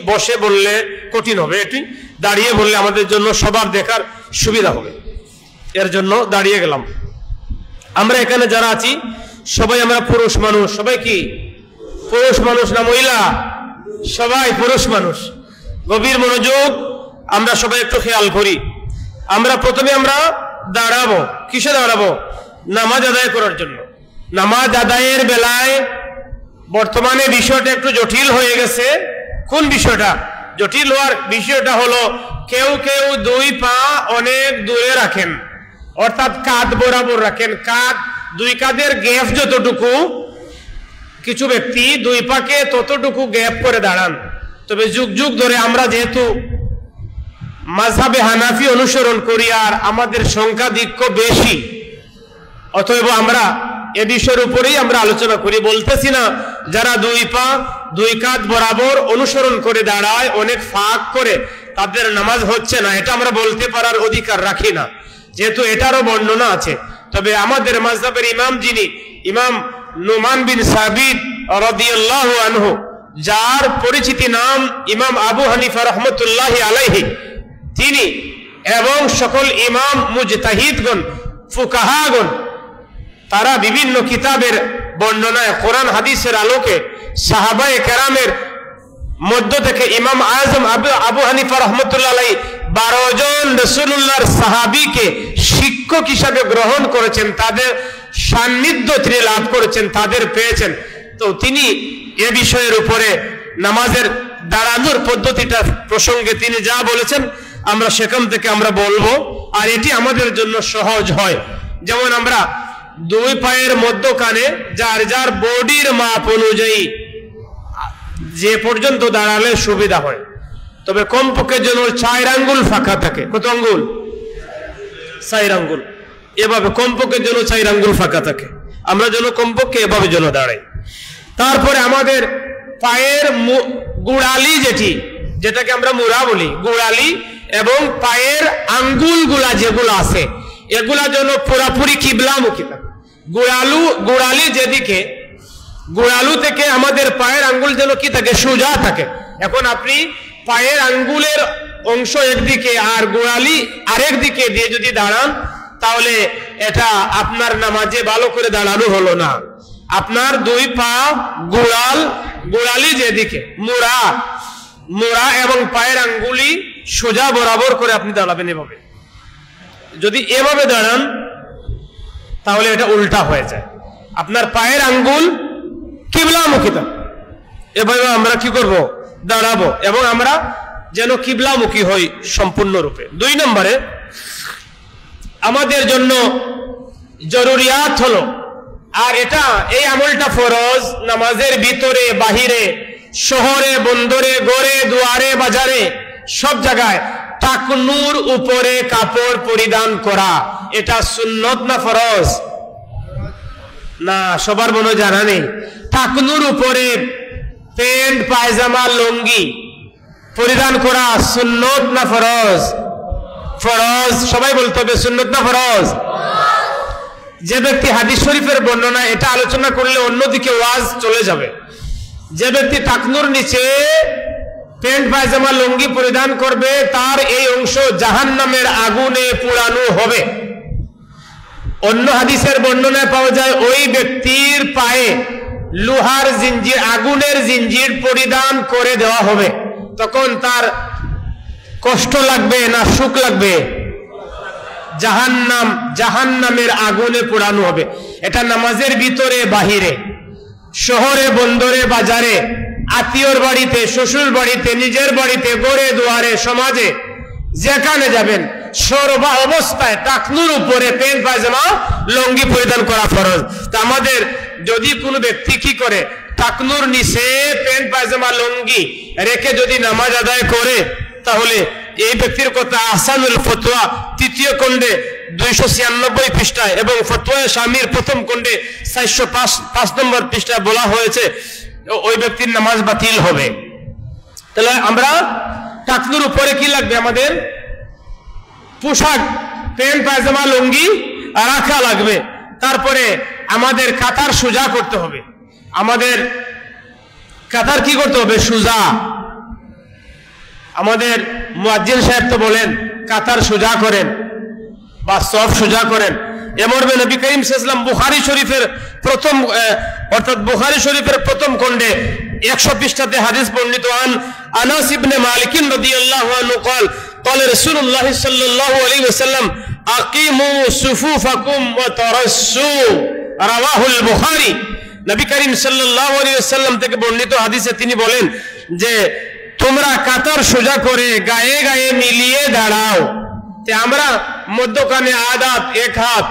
বসে বললে কঠিন হবে, এটি দাঁড়িয়ে বললে আমাদের জন্য সবার দেখার সুবিধা হবে। এর জন্য দাঁড়িয়ে গেলাম। আমরা এখানে যারা আছি সবাই আমরা পুরুষ মানুষ। সবাই কি পুরুষ মানুষ না মহিলা? সবাই পুরুষ মানুষ। গভীর মনোযোগ, আমরা সবাই একটু খেয়াল করি। আমরা প্রথমে আমরা দাঁড়াবো। কিসে দাঁড়াবো? নামাজ আদায় করার জন্য। নামাজ আদায়ের বেলায় বর্তমানে বিষয়টা একটু জটিল হয়ে গেছে। কোন বিষয়টা জটিল হওয়ার বিষয়টা হলো, কেউ কেউ 2 পা অনেক দূরে রাখেন, অর্থাৎ কাঁধ বরাবর রাখেন। কাঁধ 2 কাঁধের গ্যাপ যতটুকু, কিছু ব্যক্তি 2 পাকে ততটুকু গ্যাপ করে দাঁড়ান। তবে যুগ যুগ ধরে আমরা যেহেতু মাযহাবে হানাফি অনুসরণ করি আর আমাদের সংখ্যাধিক্য বেশি, অতএব আমরা এ বিষয়ের উপরেই আমরা আলোচনা করি। বলতেছি না যারা 2 পা 2 কাঁধ বরাবর অনুসরণ করে দাঁড়ায়, অনেক ফাঁক করে, তাদের নামাজ হচ্ছে না, এটা আমরা বলতে পারার অধিকার রাখি না, যেহেতু এটারও বর্ণনা আছে। তবে আমাদের মাযহাবের ইমাম যিনি, ইমাম নুমান বিন সাবিত রাদিয়াল্লাহু আনহু, যার পরিচিতি নাম ইমাম আবু হানিফা রাহমাতুল্লাহি আলাইহি, তিনি এবং সকল ইমাম মুজতাহিদগণ, ফুকাহাগণ, তারা বিভিন্ন কিতাবের বর্ণনায় কোরআন হাদিসের আলোকে সাহাবায়ে কেরামের মধ্য থেকে ইমাম আজম আবু হানিফা রাহমাতুল্লাহ আলাইহি 12 জন রাসূলুল্লাহর সাহাবীকে শিক্ষক হিসাবে গ্রহণ করেছেন, তাদের সান্নিধ্য তিনি লাভ করেছেন, তাদের পেয়েছেন। তো তিনি এ বিষয়ের উপরে নামাজের দাঁড়ানোর পদ্ধতিটা প্রসঙ্গে তিনি যা বলেছেন আমরা সেখান থেকে আমরা বলবো, আর এটি আমাদের জন্য সহজ হয়। যেমন আমরা 2 পায়ের মধ্যখানে যার যার বডির মাপ অনুযায়ী যে পর্যন্ত দাঁড়ালে সুবিধা হয়, তবে কমপক্ষে যেন 4 আঙ্গুল ফাঁকা থাকে। কত আঙ্গুল? 4 আঙ্গুল। এভাবে কমপক্ষে যেন 4 আঙ্গুল ফাঁকা থাকে, আমরা যেন কমপক্ষে এভাবে যেন দাঁড়াই। তারপরে আমাদের পায়ের গোড়ালি, যেটাকে আমরা মুড়া বলি, গোড়ালি এবং পায়ের আঙ্গুলগুলা যেগুলো আছে এগুলা যেন পুরাপুরি কিবলামুখী থাকে। গোড়ালি যেদিকে, গোড়ালু থেকে আমাদের পায়ের আঙ্গুল যেন কি থাকে? সোজা থাকে। এখন আপনি পায়ের আঙ্গুলের অংশ একদিকে আর গোড়ালি আরেক দিকে দিয়ে যদি দাঁড়ান, তাহলে এটা আপনার নামাজে ভালো করে দাঁড়ানো হলো না। আপনার 2 পা গোড়ালি যেদিকে, মোড়া এবং পায়ের আঙ্গুলি সোজা বরাবর করে আপনি দাঁড়াবেন। এভাবে যদি এভাবে দাঁড়ান তাহলে এটা উল্টা হয়ে যায়, আপনার পায়ের আঙ্গুল কিবলামুখী থাকে। এভাবে আমরা কি করব? দাঁড়াবো, এবং আমরা যেন কিবলামুখী হই সম্পূর্ণরূপে। 2 নম্বরে আমাদের জন্য জরুরিয়াত হলো, আর এটা এই আমলটা ফরজ, নামাজের ভিতরে বাহিরে শহরে বন্দরে গড়ে দুয়ারে বাজারে সব জায়গায় টাকনুর উপরে কাপড় পরিধান করা এটা সুন্নত না ফরজ? না, সবার মনে জানা নেই। টাকনুর উপরে প্যান্ট পায়জামা লুঙ্গি পরিধান করা সুন্নত না ফরজ? ফরজ। সবাই বলতে হবে সুন্নত না ফরজ? যে ব্যক্তি হাদিস শরীফের বর্ণনা এটা আলোচনা করলে অন্যদিকে ওয়াজ চলে যাবে। যে ব্যক্তি টাকনুর নিচে প্যান্ট পায়জামা লুঙ্গি পরিধান করবে তার এই অংশ জাহান্নামের আগুনে পোড়ানো হবে। অন্য হাদিসের বর্ণনায় পাওয়া যায় ওই ব্যক্তির পায়ে লোহার জিঞ্জির, আগুনের জিঞ্জির পরিধান করে দেওয়া হবে। তখন তার কষ্ট লাগবে না সুখ লাগবে? জাহান্নামের আগুনে পোড়ানো হবে। এটা নামাজের ভিতরে বাহিরে, শহরে বন্দরে বাজারে, আত্মীয়র বাড়িতে, শ্বশুর বাড়িতে, নিজের বাড়িতে, গড়ে দুয়ারে, সমাজে যেখানে যাবেন সর্বা অবস্থায় টাকনুর উপরে প্যান্ট পায়জামা লুঙ্গি পরিধান করা ফরজ। তা আমাদের যদি কোনো ব্যক্তি কি করে টাকনুর নিচে প্যান্ট পায়জামা লুঙ্গি রেখে যদি নামাজ আদায় করে তাহলে এই ব্যক্তির কথা আহসানুল ফতোয়া ৩য় খণ্ডে 296 পৃষ্ঠায় এবং ফতোয়া শামীর প্রথম খণ্ডে 405 নম্বর পৃষ্ঠায় বলা হয়েছে ওই ব্যক্তির নামাজ বাতিল হবে। তাহলে আমরা টাকনুর উপরে কি লাগবে? আমাদের পোশাক প্যান্ট পায়জামা লুঙ্গি রাখা লাগবে। তারপরে আমাদের কাতার সোজা করতে হবে। আমাদের কাতার কি করতে হবে? সোজা। আমাদের মুয়াজ্জিন সাহেব তো বলেন কাতার সোজা করেন বা সফ সোজা করেন। এ মর্মে নবী করিম সাল্লাল্লাহু আলাইহি ওয়াসাল্লাম বুখারী শরীফের প্রথম অর্থাৎ বুখারী শরীফের প্রথম খণ্ডে 100 পৃষ্ঠাতে হাদিস বর্ণিত আনাস ইবনে মালিক রাদিয়াল্লাহু আনহু قال قال رسول الله صلى الله عليه وسلم اقيموا صفوفكم وترصوا رواه البخاري। নবী করিম সাল্লাল্লাহু আলাইহি ওয়াসাল্লাম থেকে বর্ণিত হাদিসে তিনি বলেন যে তোমরা কাতার সোজা করে গায়ে গায়ে মিলিয়ে দাঁড়াও। তে আমরা মধ্যখানে আদাত এক হাত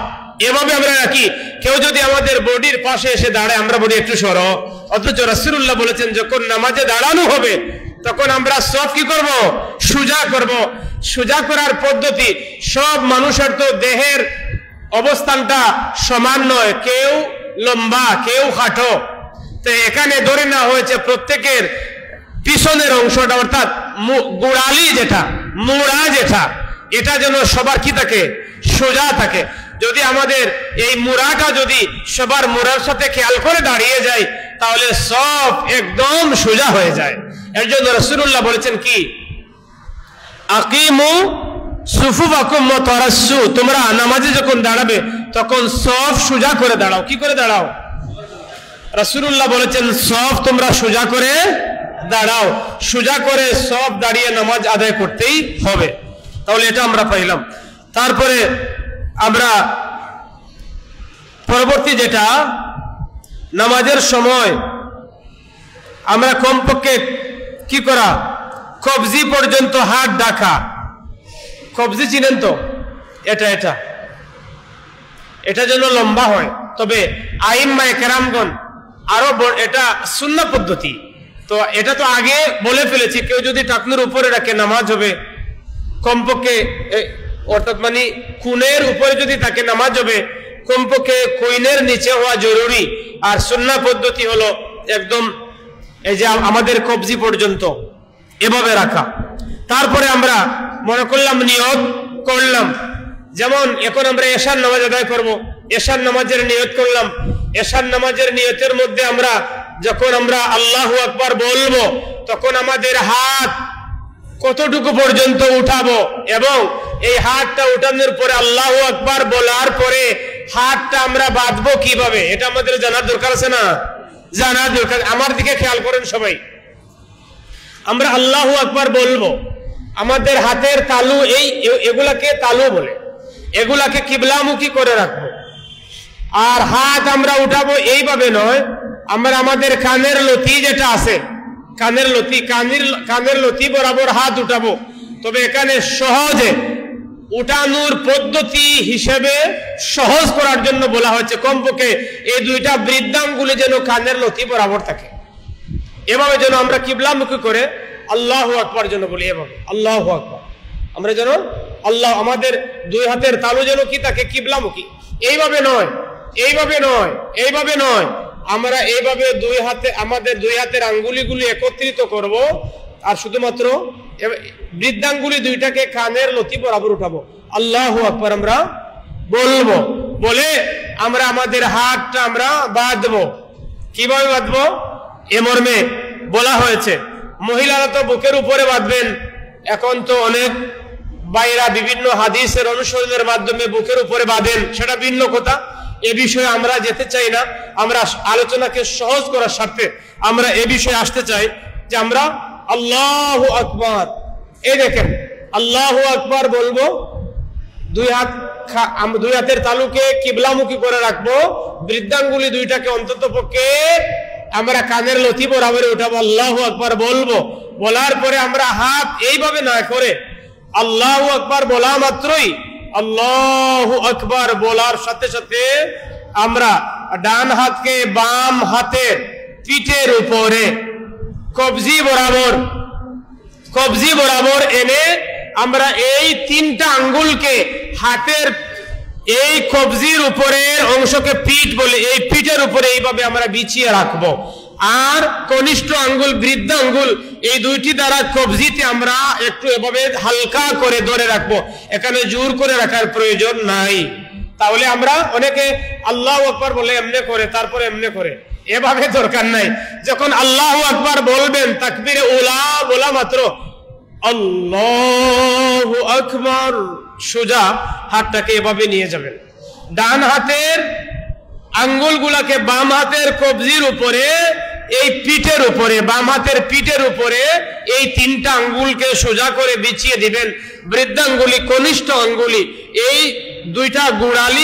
এভাবে আমরা রাখি। কেউ যদি আমাদের বডির পাশে এসে দাঁড়ায় আমরা বলি একটু সরো, অথচ রাসূলুল্লাহ বলেছেন যখন নামাজে দাঁড়ানো হবে তখন আমরা সব কি করব? সোজা করব। সোজা করার পদ্ধতি সব মানুষের তো দেহের অবস্থানটা সমান নয়, কেউ লম্বা কেউ খাটো। তো এখানে ধরে নেওয়া হয়েছে প্রত্যেকের পিছনের অংশটা অর্থাৎ গোড়ালি যেটা মোড়া যেটা এটা যেন সবার কি থাকে? সোজা থাকে। যদি আমাদের এই মোড়াটা যদি সবার মোড়ার সাথে খেয়াল করে দাঁড়িয়ে যায় তাহলে সব একদম সোজা হয়ে যায়। এর জন্য রাসূলুল্লাহ বলেছেন কি আকিমু সুফুফাকুম ওয়া তারাসসু, তোমরা নামাজে যখন দাঁড়াবে তখন সব সোজা করে দাঁড়াও। কি করে দাঁড়াও? রাসূলুল্লাহ বলেছেন সব তোমরা সোজা করে দাঁড়াও। সোজা করে সব দাঁড়িয়ে নামাজ আদায় করতেই হবে। তাহলে এটা আমরা পাইলাম। তারপরে আমরা পরবর্তী যেটা নামাজের সময় আমরা কমপক্ষে কি করা? কবজি পর্যন্ত হাত ঢাকা। কবজি চিনেন তো? এটা এটা এটা যেন লম্বা হয়। তবে আইম্মায়ে কেরামগণ আরো এটা সুন্নাহ পদ্ধতি, তো এটা তো আগে বলে ফেলেছি। কেউ যদি টাকনুর উপরে রাখে নামাজ হবে কমপক্ষে অর্থাৎ মানে কুনের উপরে যদি তাকে নামাজ হবে কমপক্ষে কুইনের নিচে হওয়া জরুরি। আর সুন্নাহ পদ্ধতি হলো একদম এই যে আমাদের কবজি পর্যন্ত এভাবে রাখা। তারপরে আমরা মনে করলাম নিয়ত করলাম, যেমন এখন আমরা এশার নামাজ আদায় করব, এশার নামাজের নিয়ত করলাম। এশার নামাজের নিয়তের মধ্যে আমরা যখন আমরা আল্লাহু আকবার বলবো তখন আমাদের হাত কতটুকু পর্যন্ত উঠাবো এবং এই হাতটা উঠানোর পরে আল্লাহু আকবার বলার পরে হাতটা আমরা বাঁধবো কিভাবে এটা আমাদের জানার দরকার আছে না? জানার দরকার। আমার দিকে খেয়াল করেন সবাই। আমরা আল্লাহু আকবার বলবো, আমাদের হাতের তালু এগুলাকে তালু বলে, এগুলাকে কিবলামুখী করে রাখবো। আর হাত আমরা উঠাবো এইভাবে নয়, আমরা আমাদের কানের লতি যেটা আছে কানের লতি বরাবর হাত উঠাবো। তবে এখানে সহজে উঠানোর পদ্ধতি হিসেবে সহজ করার জন্য বলা হয়েছে কমপক্ষে এই দুইটা বৃদ্ধাঙ্গুলি যেন কানের লতি বরাবর থাকে। এভাবে যেন আমরা কিবলামুখী করে আল্লাহু আকবার যেন বলি, এভাবে আল্লাহু আকবার আমরা যেন আল্লাহ, আমাদের দুই হাতের তালু যেন কি থাকে কিবলামুখী। এইভাবে নয়, এইভাবে নয়, এইভাবে নয়, আমরা এইভাবে দুই হাতে, আমাদের দুই হাতের আঙ্গুলিগুলি একত্রিত করব, আর শুধুমাত্র বৃদ্ধাঙ্গুলি দুইটাকে কানের লতি বরাবর উঠাবো, আল্লাহু আকবার আমরা বলবো। বলে আমরা আমাদের হাতটা আমরা বাঁধবো। কিভাবে বাঁধবো? এ মর্মে বলা হয়েছে, মহিলারা তো বুকের উপরে বাঁধবেন, এখন তো অনেক বাইরা বিভিন্ন হাদিসের অনুসরণের মাধ্যমে বুকের উপরে বাঁধেন, সেটা ভিন্ন কথা। এ বিষয়ে আমরা যেতে চাই না, আমরা আলোচনাকে সহজ করার স্বার্থে আমরা এ বিষয়ে আসতে চাই যে আমরা আল্লাহু আকবার, এই দেখেন আল্লাহু আকবার বলবো, দুই হাতের তালুকে কিবলামুখী করে রাখবো, বৃদ্ধাঙ্গুলি দুইটাকে অন্তত পক্ষে আমরা কানের লতি বরাবরে উঠাবো, আল্লাহু আকবার বলবো। বলার পরে আমরা হাত এইভাবে না করে আল্লাহু আকবার বলা মাত্রই, আল্লাহু আকবার বলার সাথে সাথে আমরা ডান হাতকে বাম হাতের পিঠের উপরে কবজি বরাবর এনে আমরা এই তিনটা আঙ্গুলকে হাতের এই কবজির উপরের অংশকে পিঠ বলে, এই পিঠের উপরে এইভাবে আমরা বিছিয়ে রাখবো। আর কনিষ্ঠ আঙ্গুল, বৃদ্ধ আঙ্গুল, এই দুইটি দ্বারা কবজিতে আমরা একটু এভাবে হালকা করে ধরে রাখবো, এখানে জোর করে রাখার প্রয়োজন নাই। তাহলে আমরা অনেকে আল্লাহু আকবার বলে এমনে করে, তারপরে এমনে করে, এভাবে দরকার নাই। যখন আল্লাহু আকবার বলবেন, তাকবীরে উলা বলা মাত্র আল্লাহু আকবার, সোজা হাতটাকে এভাবে নিয়ে যাবেন, ডান হাতের আঙ্গুলগুলাকে বাম হাতের কবজির উপরে, এই পিঠের উপরে, বাম হাতের পিঠের উপরে এই তিনটা আঙ্গুলকে সোজা করে বিছিয়ে দিবেন। বৃদ্ধাঙ্গুলি, কনিষ্ঠ আঙ্গুলি, এই দুইটা গোড়ালি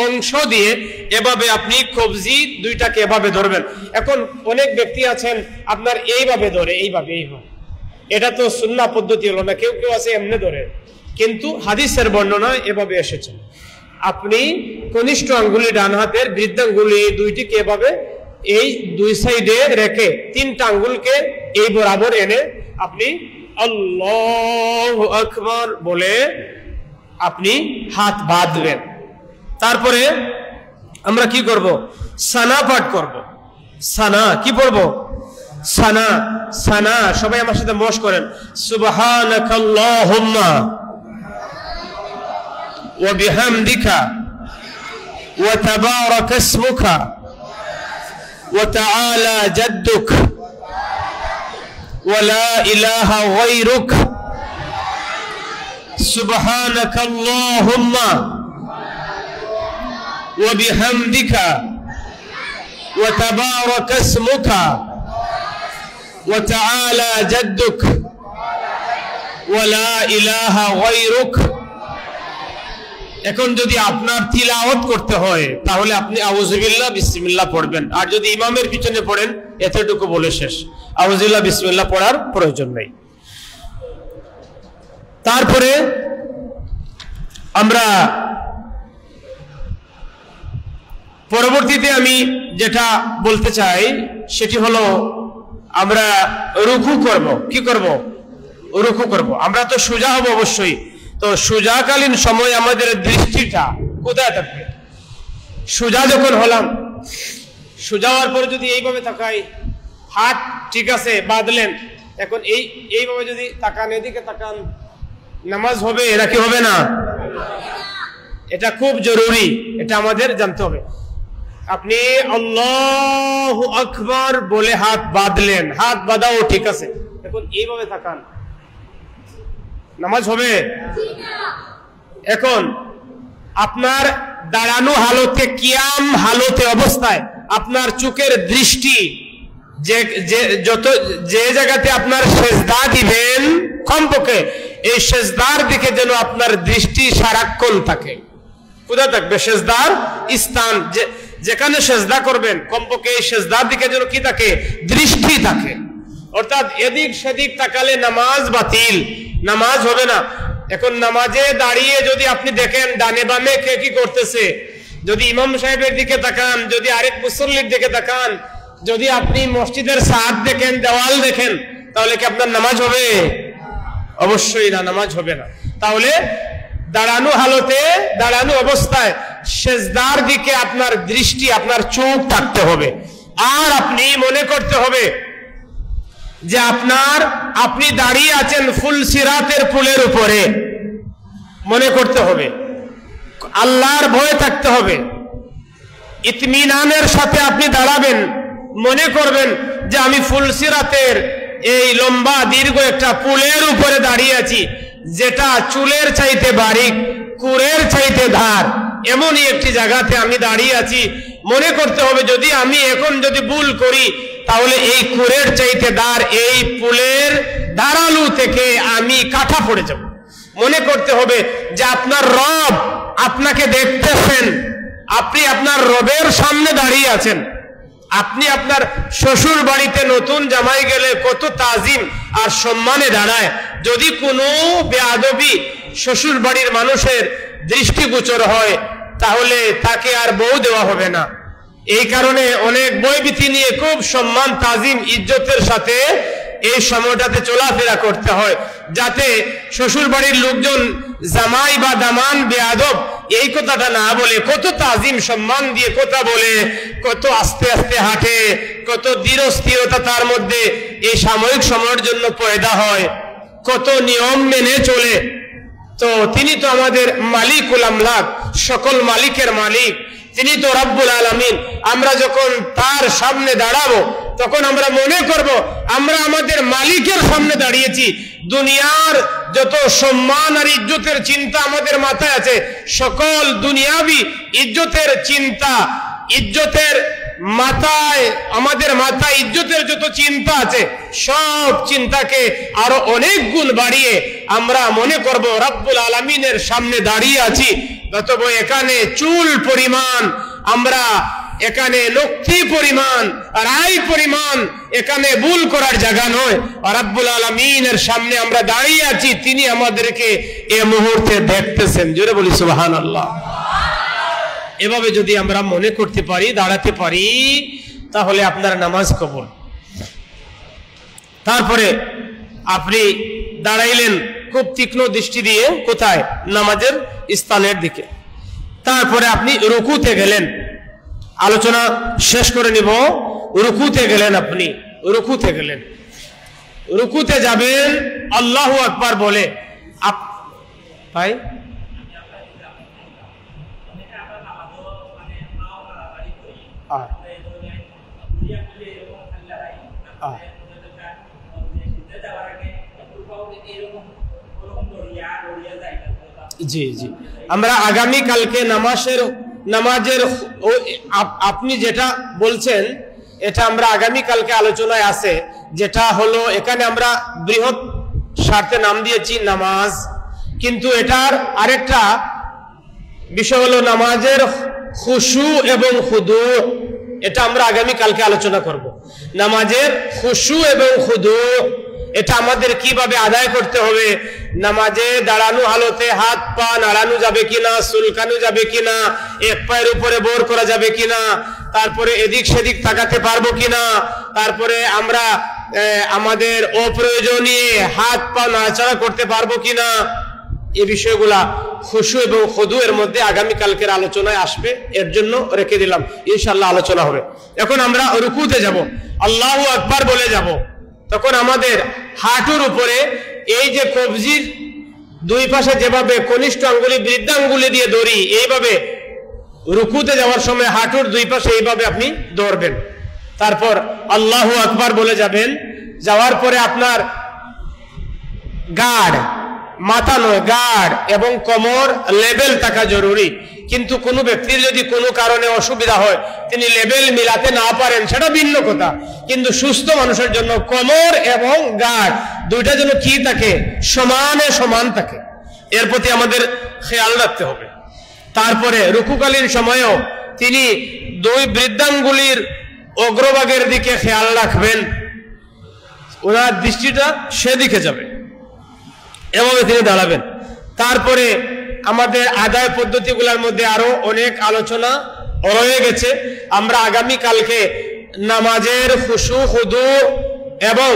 অংশ দিয়ে এভাবে আপনি কবজি দুইটাকে এভাবে ধরবেন। এখন অনেক ব্যক্তি আছেন আপনার এইভাবে ধরে, এইভাবে, এটা তো সুন্নাহ পদ্ধতি হলো না, কেউ কেউ আছে এমনি ধরে, কিন্তু হাদিসের বর্ণনায় এভাবে এসেছে। আপনি কনিষ্ঠ আঙ্গুলি ডান হাতের, বৃদ্ধাঙ্গুলি দুইটিকে এভাবে এই দুই সাইডে রেখে তিনটা আঙ্গুলকে এই বরাবর এনে আপনি আল্লাহু আকবার বলে আপনি হাত বাঁধবেন। তারপরে আমরা কি করব? সানা পাঠ করব। সানা কি পড়ব? সানা। সানা সবাই আমার সাথে মশ করেন, সুবহানাকাল্লাহুম্মা ওয়া বিহামদিকা ওয়া তাবারাকা ইসমুকা ওয়া তাআলা জাদ্দুক ওয়া লা ইলাহা গায়রুক সুবহানাকাল্লাহুম্মা ওয়া বিহামদিকা ওয়া তাবারাকা ইসমুকা ওয়া তাআলা জাদ্দুক ওয়া লা ইলাহা গায়রুক। এখন যদি আপনার তিলাওয়াত করতে হয় তাহলে আপনি আউযুবিল্লাহ বিসমিল্লাহ পড়বেন, আর যদি ইমামের পিছনে পড়েন এতটুকু বলে শেষ, আউযুবিল্লাহ বিসমিল্লাহ পড়ার প্রয়োজন নেই। তারপরে আমরা পরবর্তীতে আমি যেটা বলতে চাই সেটি হলো আমরা রুকু করব। কি করব? রুকু করব। আমরা তো সোজা হব অবশ্যই, তো সোজাকালীন সময় আমাদের দৃষ্টিটা কোথায় থাকবে? সোজা যখন হলাম, সোজা হওয়ার পরে যদি এইভাবে তাকাই, হাত ঠিক আছে বাঁধলেন, এখন এইভাবে যদি তাকান, এদিকে তাকান, নামাজ হবে নাকি হবে না? এটা খুব জরুরি, এটা আমাদের জানতে হবে। আপনি আল্লাহু আকবার বলে হাত বাঁধলেন, হাত বাঁধাও ঠিক আছে, এখন এইভাবে তাকান, নামাজ হবে? এখন আপনার দাঁড়ানো হালতে, কিয়াম হালতে অবস্থায় আপনার চোখের দৃষ্টি যে জায়গাতে আপনার সেজদা দিবেন, কমপক্ষে এই সেজদার দিকে যেন আপনার দৃষ্টি সারাক্ষণ থাকে। কোথায় থাকবে? সেজদার স্থান, যেখানে সেজদা করবেন কমপক্ষে এই সেজদার দিকে যেন কি থাকে? দৃষ্টি থাকে। অর্থাৎ এদিক সেদিক তাকালে নামাজ বাতিল, নামাজ হবে না। এখন নামাজে দাঁড়িয়ে যদি আপনি দেখেন ডানে বামে কে কি করতেছে, যদি ইমাম সাহেবের দিকে তাকান, যদি আরেক মুসল্লির দিকে তাকান, যদি আপনি মসজিদের ছাদ দেখেন, দেওয়াল দেখেন, তাহলে কি আপনার নামাজ হবে? অবশ্যই না, নামাজ হবে না। তাহলে দাঁড়ানো হালতে, দাঁড়ানো অবস্থায় সেজদার দিকে আপনার দৃষ্টি, আপনার চোখ থাকতে হবে। আর আপনি মনে করতে হবে যে আপনি দাঁড়িয়ে আছেন ফুল সিরাতের পুলের উপরে, মনে করতে হবে। আল্লাহর ভয় থাকতে হবে, ইতমিনানের সাথে আপনি দাঁড়াবেন, মনে করবেন যে আমি ফুল সিরাতের এই লম্বা দীর্ঘ একটা পুলের উপরে দাঁড়িয়ে আছি, যেটা চুলের চাইতে বারিক, কুরের চাইতে ধার, এমনই একটি জায়গাতে আমি দাঁড়িয়ে আছি। মনে করতে হবে যদি আমি এখন যদি ভুল করি, তাহলে এই কুরের চাইতে ধার, এই পুলের ধারালু থেকে আমি কাটা পড়ে যাব। মনে করতে হবে যে আপনার রব আপনাকে দেখতেছেন, আপনি আপনার রবের সামনে দাঁড়িয়ে আছেন। আপনি আপনার শ্বশুর বাড়িতে নতুন জামাই গেলে কত তাজিম আর সম্মানে দাঁড়ায়, যদি কোনো বেয়াদবি শ্বশুর বাড়ির মানুষের দৃষ্টিগোচর হয়, তাহলে তাকে আর বউ দেওয়া হবে না। এই কারণে অনেক বয়ভীতি নিয়ে খুব সম্মান, তাজিম, ইজ্জতের সাথে এই সময়টাতে চলাফেরা করতে হয়, যাতে শ্বশুর বাড়ির লোকজন জামাই বা দামান বেয়াদব এই কথাটা না বলে, কত তাজিম সম্মান দিয়ে কথা বলে, কত আস্তে আস্তে হাঁটে, কত ধীরস্থিরতা তার মধ্যে এই সাময়িক সময়ের জন্য পয়দা হয়, কত নিয়ম মেনে চলে। তো তিনি তো আমাদের মালিকুল আমলাক, সকল মালিকের মালিক, তিনি তো রব্বুল আলামিন। আমরা যখন তার সামনে দাঁড়াবো, তখন আমরা মনে করব আমরা আমাদের মালিকের সামনে দাঁড়িয়েছি। দুনিয়ার যত সম্মান আর ইজ্জতের চিন্তা আমাদের মাথায় আছে, সকল দুনিয়াবি ইজ্জতের চিন্তা, ইজ্জতের মাথায়, আমাদের মাথায় ইজ্জতের যত চিন্তা আছে, সব চিন্তাকে আরো অনেক গুণ বাড়িয়ে আমরা মনে করব রব্বুল আলামিনের সামনে দাঁড়িয়ে আছি। অতএব এখানে চুল পরিমাণ, আমরা এখানে লক্ষ্মী পরিমাণ, রায় পরিমাণ এখানে ভুল করার জায়গা নয়। রব্বুল আলামিনের সামনে আমরা দাঁড়িয়ে আছি, তিনি আমাদেরকে এই মুহূর্তে দেখতেছেন। জোরে বলি সুবহানাল্লাহ। এভাবে যদি আমরা মনে করতে পারি, দাঁড়াতে পারি, তাহলে আপনার নামাজ কবুল। তারপরে আপনি দাঁড়াইলেন খুব তীক্ষ্ণ দৃষ্টি দিয়ে, কোথায়? নামাজের স্থানের দিকে। তারপরে আপনি রুকুতে গেলেন, আলোচনা শেষ করে নিব। রুকুতে গেলেন, আপনি রুকুতে গেলেন, রুকুতে যাবেন আল্লাহু আকবার বলে। ভাই জি জি, আমরা আগামী কালকে নামাজের আপনি যেটা বলছেন, এটা আমরা আগামী কালকে আলোচনায় আছে, যেটা হলো এখানে আমরা বৃহৎ স্বার্থে নাম দিয়েছি নামাজ, কিন্তু এটার আরেকটা বিষয় হলো নামাজের খুশু এবং খুদু। এটা আমরা আগামী কালকে আলোচনা করব। নামাজের খুশু এবং খুদু, এটা আমাদের কিভাবে আদায় করতে হবে, নামাজে দাঁড়ানো হালতে হাত পা নাড়ানো যাবে কিনা, চুলকানো যাবে কিনা, এক পায়ের উপরে বোর করা যাবে কিনা, তারপরে এদিক সেদিক তাকাতে পারবো কিনা, তারপরে আমরা আমাদের অপ্রয়োজনীয় হাত পা নাড়াচাড়া করতে পারবো কিনা, এই বিষয়গুলা খুশু এবং খুদু এর মধ্যে আগামী কালকের আলোচনায় আসবে। এর জন্য রেখে দিলাম, ইনশাআল্লাহ আলোচনা হবে। এখন আমরা রুকুতে যাব, আল্লাহু আকবার বলে যাব। তখন আমাদের হাঁটুর উপরে এই যে কবজির দুই পাশে যেভাবে কনিষ্ঠ আঙ্গুলি বৃদ্ধাঙ্গুলি দিয়ে ধরি, এইভাবে রুকুতে যাওয়ার সময় হাঁটুর দুই পাশে এইভাবে আপনি ধরবেন। তারপর আল্লাহু আকবার বলে যাবেন। যাওয়ার পরে আপনার গাড়, মাথা নয়, গাড় এবং কোমর লেভেল থাকা জরুরি। কিন্তু কোনো ব্যক্তির যদি কোনো কারণে অসুবিধা হয়, তিনি লেভেল মিলাতে না পারেন, সেটা ভিন্ন কথা। কিন্তু সুস্থ মানুষের জন্য কোমর এবং গাড় দুইটা যেন কি থাকে, সমানে সমান থাকে, এর প্রতি আমাদের খেয়াল রাখতে হবে। তারপরে রুকুকালীন সময়েও তিনি দুই বৃদ্ধাঙ্গুলির অগ্রভাগের দিকে খেয়াল রাখবেন, ওনার দৃষ্টিটা সেদিকে যাবে, এভাবে তিনি দাঁড়াবেন। তারপরে আমাদের আদায় পদ্ধতিগুলোর মধ্যে আরো অনেক আলোচনা রয়ে গেছে, আমরা আগামী কালকে নামাজের খুশু খুদু এবং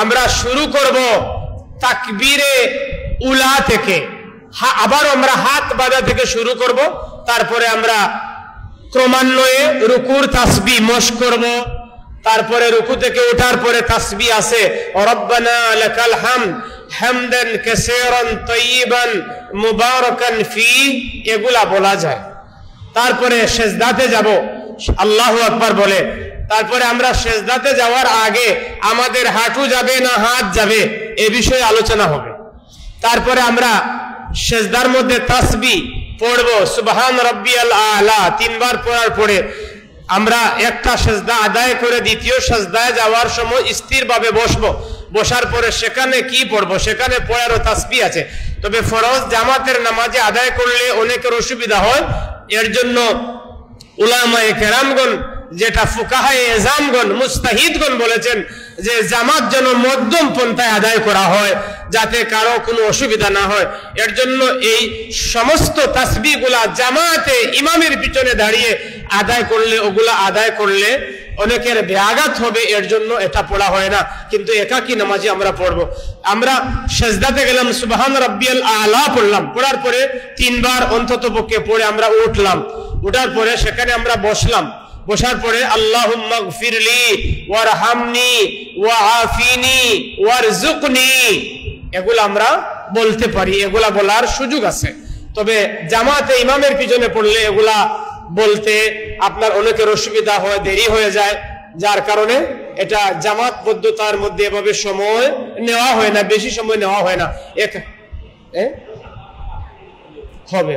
আমরা শুরু করব তাকবীরে উলা থেকে, আবার আমরা হাত বাঁধা থেকে শুরু করব। তারপরে আমরা ক্রমান্বয়ে রুকুর তাসবিহ মশক করব। তারপরে রুকু থেকে ওঠার পরে তাসবিহ আছে রব্বানা লাকাল হামদ হামদান কাসীরান তাইয়িবান মুবারাকান ফি, এগুলা বলা যায়। তারপরে সেজদাতে যাব আল্লাহু আকবার বলে। তারপরে আমরা সেজদাতে যাওয়ার আগে আমাদের হাঁটু যাবে না হাত যাবে এ বিষয়ে আলোচনা হবে। তারপরে আমরা সেজদার মধ্যে তাসবিহ পড়ব সুবহান রাব্বিয়াল আলা 3 বার পড়ার পরে আমরা একটা সেজদা আদায় করে দ্বিতীয় সেজদায় যাওয়ার সময় স্থিরভাবে বসবো। বসার পরে সেখানে কি পড়বো, সেখানে পড়ারও তাসবিহ আছে। তবে ফরজ জামাতের নামাজে আদায় করলে অনেকের অসুবিধা হয়, এর জন্য উলামায়ে কেরামগণ যেটা ফুকাহায়ে এজামগণ মুস্তাহিদগণ বলেছেন যে জামাত যেন মধ্যম পন্থায় আদায় করা হয় যাতে কারো কোনো অসুবিধা না হয়। এর জন্য এই সমস্ত তাসবিহগুলা জামাতে ইমামের পিছনে দাঁড়িয়ে আদায় করলে, ওগুলা আদায় করলে অনেকের ব্যাঘাত হবে, এর জন্য এটা পড়া হয় না। কিন্তু একাকী নামাজে আমরা পড়বো। আমরা সেজদাতে গেলাম সুবহান রাব্বিয়াল আলা পড়লাম, পড়ার পরে 3 বার অন্তত পক্ষে পড়ে আমরা উঠলাম। উঠার পরে সেখানে আমরা বসলাম। বসার পরে আল্লাহুম্মা গফিরলি ওয়ারহামনি ওয়াআফিনি ওয়ারযুকনি, এগুলা আমরা বলতে পারি, এগুলা বলার সুযোগ আছে। তবে জামাতে ইমামের পিছনে পড়লে এগুলা বলতে আপনার অনেকের অসুবিধা হয়, দেরি হয়ে যায়, যার কারণে এটা জামাত পদ্ধতার মধ্যে এভাবে সময় নেওয়া হয় না, বেশি সময় নেওয়া হয় না। হবে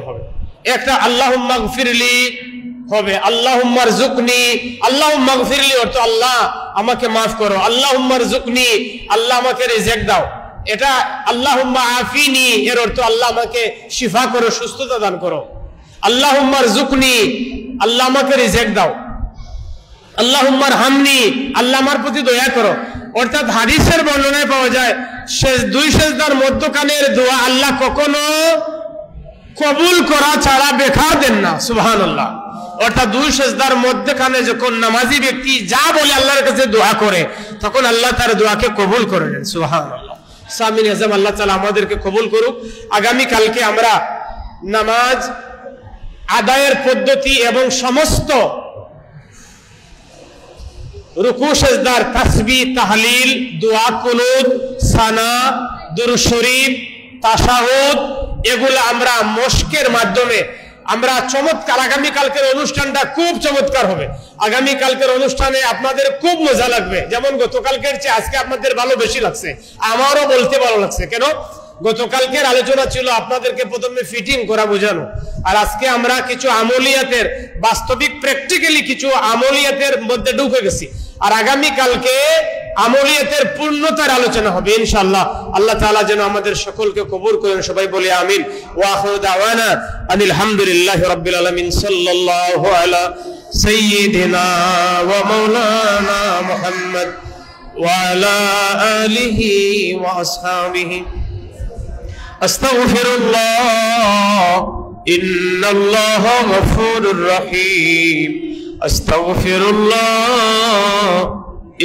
একটা আল্লাহুম্মা গফিরলি হবে, আল্লাহুম্মা রযুকনি। আল্লাহুম্মা গফিরলি অর্থ আল্লাহ আমাকে মাফ করো, আল্লাহুম্মা রযুকনি আল্লাহ আমাকে রিজিক দাও। এটা আল্লাহুম্মা আফিনি এর অর্থ আল্লাহ আমাকে শিফা করো, সুস্থতা দান করো। আল্লাহুম্মা রযুকনি আল্লাহ আমাকে রিজিক দাও। আল্লাহুম্মা রহামনি আল্লাহ আমার প্রতি দয়া করো। অর্থাৎ হাদিসের বর্ণনায় পাওয়া যায় দুই সেজদার মধ্যখানের দোয়া আল্লাহ কখনো কবুল করা ছাড়া বেকার দেন না। সুবহানাল্লাহ। অর্থাৎ দুই সেজদার মধ্যখানে যখন নামাজি ব্যক্তি যা বলে আল্লাহর কাছে দোয়া করে তখন আল্লাহ তার দোয়াকে কবুল করে নেন। সুবহানাল্লাহ। সামিন আজম আল্লাহ তাআলা আমাদেরকে কবুল করুক। আগামী কালকে আমরা নামাজ আদায়ের পদ্ধতি এবং সমস্ত রুকু সেজদার তাসবিহ তাহলিল দোয়া কুনুত সানা দুরূদ শরীফ তাশাহুদ এগুলো আমরা মশকের মাধ্যমে আমরা চমৎকার, আগামী কালকের অনুষ্ঠানটা খুব চমৎকার হবে। আগামী কালকের অনুষ্ঠানে আপনাদের খুব মজা লাগবে। যেমন গতকালকের চেয়ে আজকে আপনাদের ভালো বেশি লাগছে, আমারও বলতে ভালো লাগছে। কেন? গতকালকের আলোচনা ছিল আপনাদেরকে প্রথমে ফিটিং করা বোঝানো, আর আজকে আমরা কিছু আমলিয়াতের বাস্তবিক প্র্যাকটিক্যালি কিছু আমলিয়াতের মধ্যে ঢুকে গেছি। আর আগামী কালকে আমলিয়াতের পূর্ণতার আলোচনা হবে ইনশাআল্লাহ। আল্লাহ তাআলা যেন আমাদের সকলকে কবুল করেন, সবাই বলি আমিন। ওয়া আখিরু দাওয়ানা আনিল হামদুলিল্লাহি রাব্বিল আলামিন। সাল্লাল্লাহু আলা সাইয়্যিদিনা ওয়া মাওলানা মুহাম্মদ ওয়া আলা আলিহি ওয়া আসহাবিহি। আস্তাগফিরুল্লাহ ইন্নাল্লাহা গফুরুর রহিম। আস্তাগফিরুল্লাহ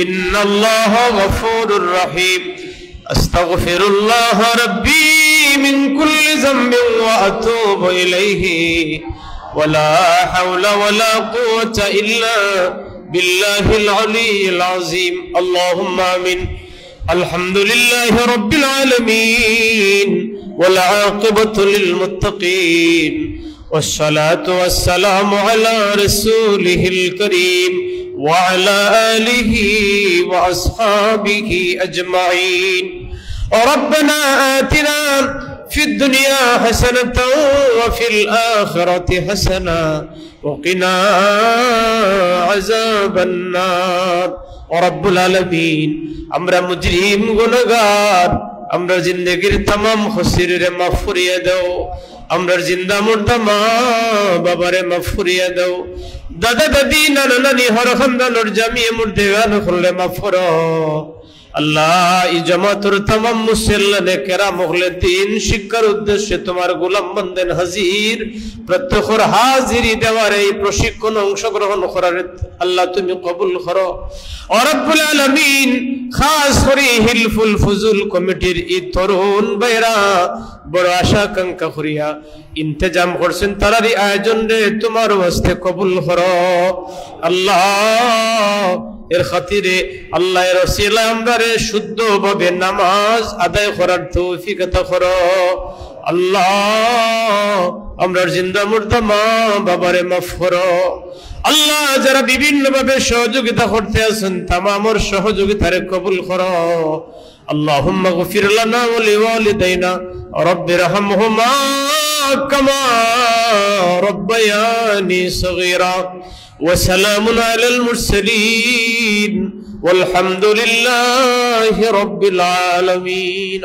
ইন্নাল্লাহা গফুরুর রহিম। আস্তাগফিরুল্লাহ রাব্বি মিন কুল্লি যামবিন ওয়া আতুবু ইলাইহি ওয়া লা হাওলা ওয়া লা কুওয়াতা ইল্লা বিল্লাহিল আলিয়্যিল আযীম। আল্লাহুম্মা আমিন। আলহামদুলিল্লাহি রাব্বিল আলামিন ওয়াল আকিবাতু লিল মুত্তাকিন والصلاة والسلام على رسوله الكريم وعلى آله وأصحابه أجمعين. ربنا آتنا في الدنيا حسنة وفي الآخرة حسنة وقنا عذاب النار. رب العالمين আমরা মুজরিম গুনাহগার, আমরা জিন্দেগীর तमाम খসিরে মাফ করিয়ে দাও। আমরা জিন্দা মুর্দা মা বাবারে মাফ করিয়ে দাও। দাদা দাদি নানা নানি হর খানদানোর জামিয়ে মুর্দে গান করলে মাফ করো। আল্লাহ এই জামাতের तमाम মুসল্লিনে কেরাম মুখলিসিন শিক্ষার উদ্দেশ্যে তোমার গোলাম বান্দান হাজির প্রত্যেকের হাজিরি দেওয়ার এই প্রশিক্ষণ অংশগ্রহণ করার আল্লাহ তুমি কবুল করো ও রব্বুল আলামিন। খাস করে হিলফুল ফুজুল কমিটির এই তরুণ ভাইরা বড় আশা আকাঙ্ক্ষা করিয়া ইন্তজাম করছেন, তার এই আয়োজন রে তোমার ওয়াস্তে কবুল করো আল্লাহ। এর খাতিরে আল্লাহর ওসিলায় আমরা রে শুদ্ধভাবে নামাজ আদায় করার তৌফিক আতা করো আল্লাহ। আমরার জিন্দা মুর্দা মা বাবারে মাফ করো আল্লাহ। যারা বিভিন্ন ভাবে সহযোগিতা করতে আছেন তামামর সহযোগিতারে কবুল করো। আল্লাহুম্মা গফির লানা ওয়া লিওয়ালিদাইনা রব্বিরহামহুমা কামা রব্বায়ানি সগীরা। وسلام على المرسلين والحمد لله رب العالمين.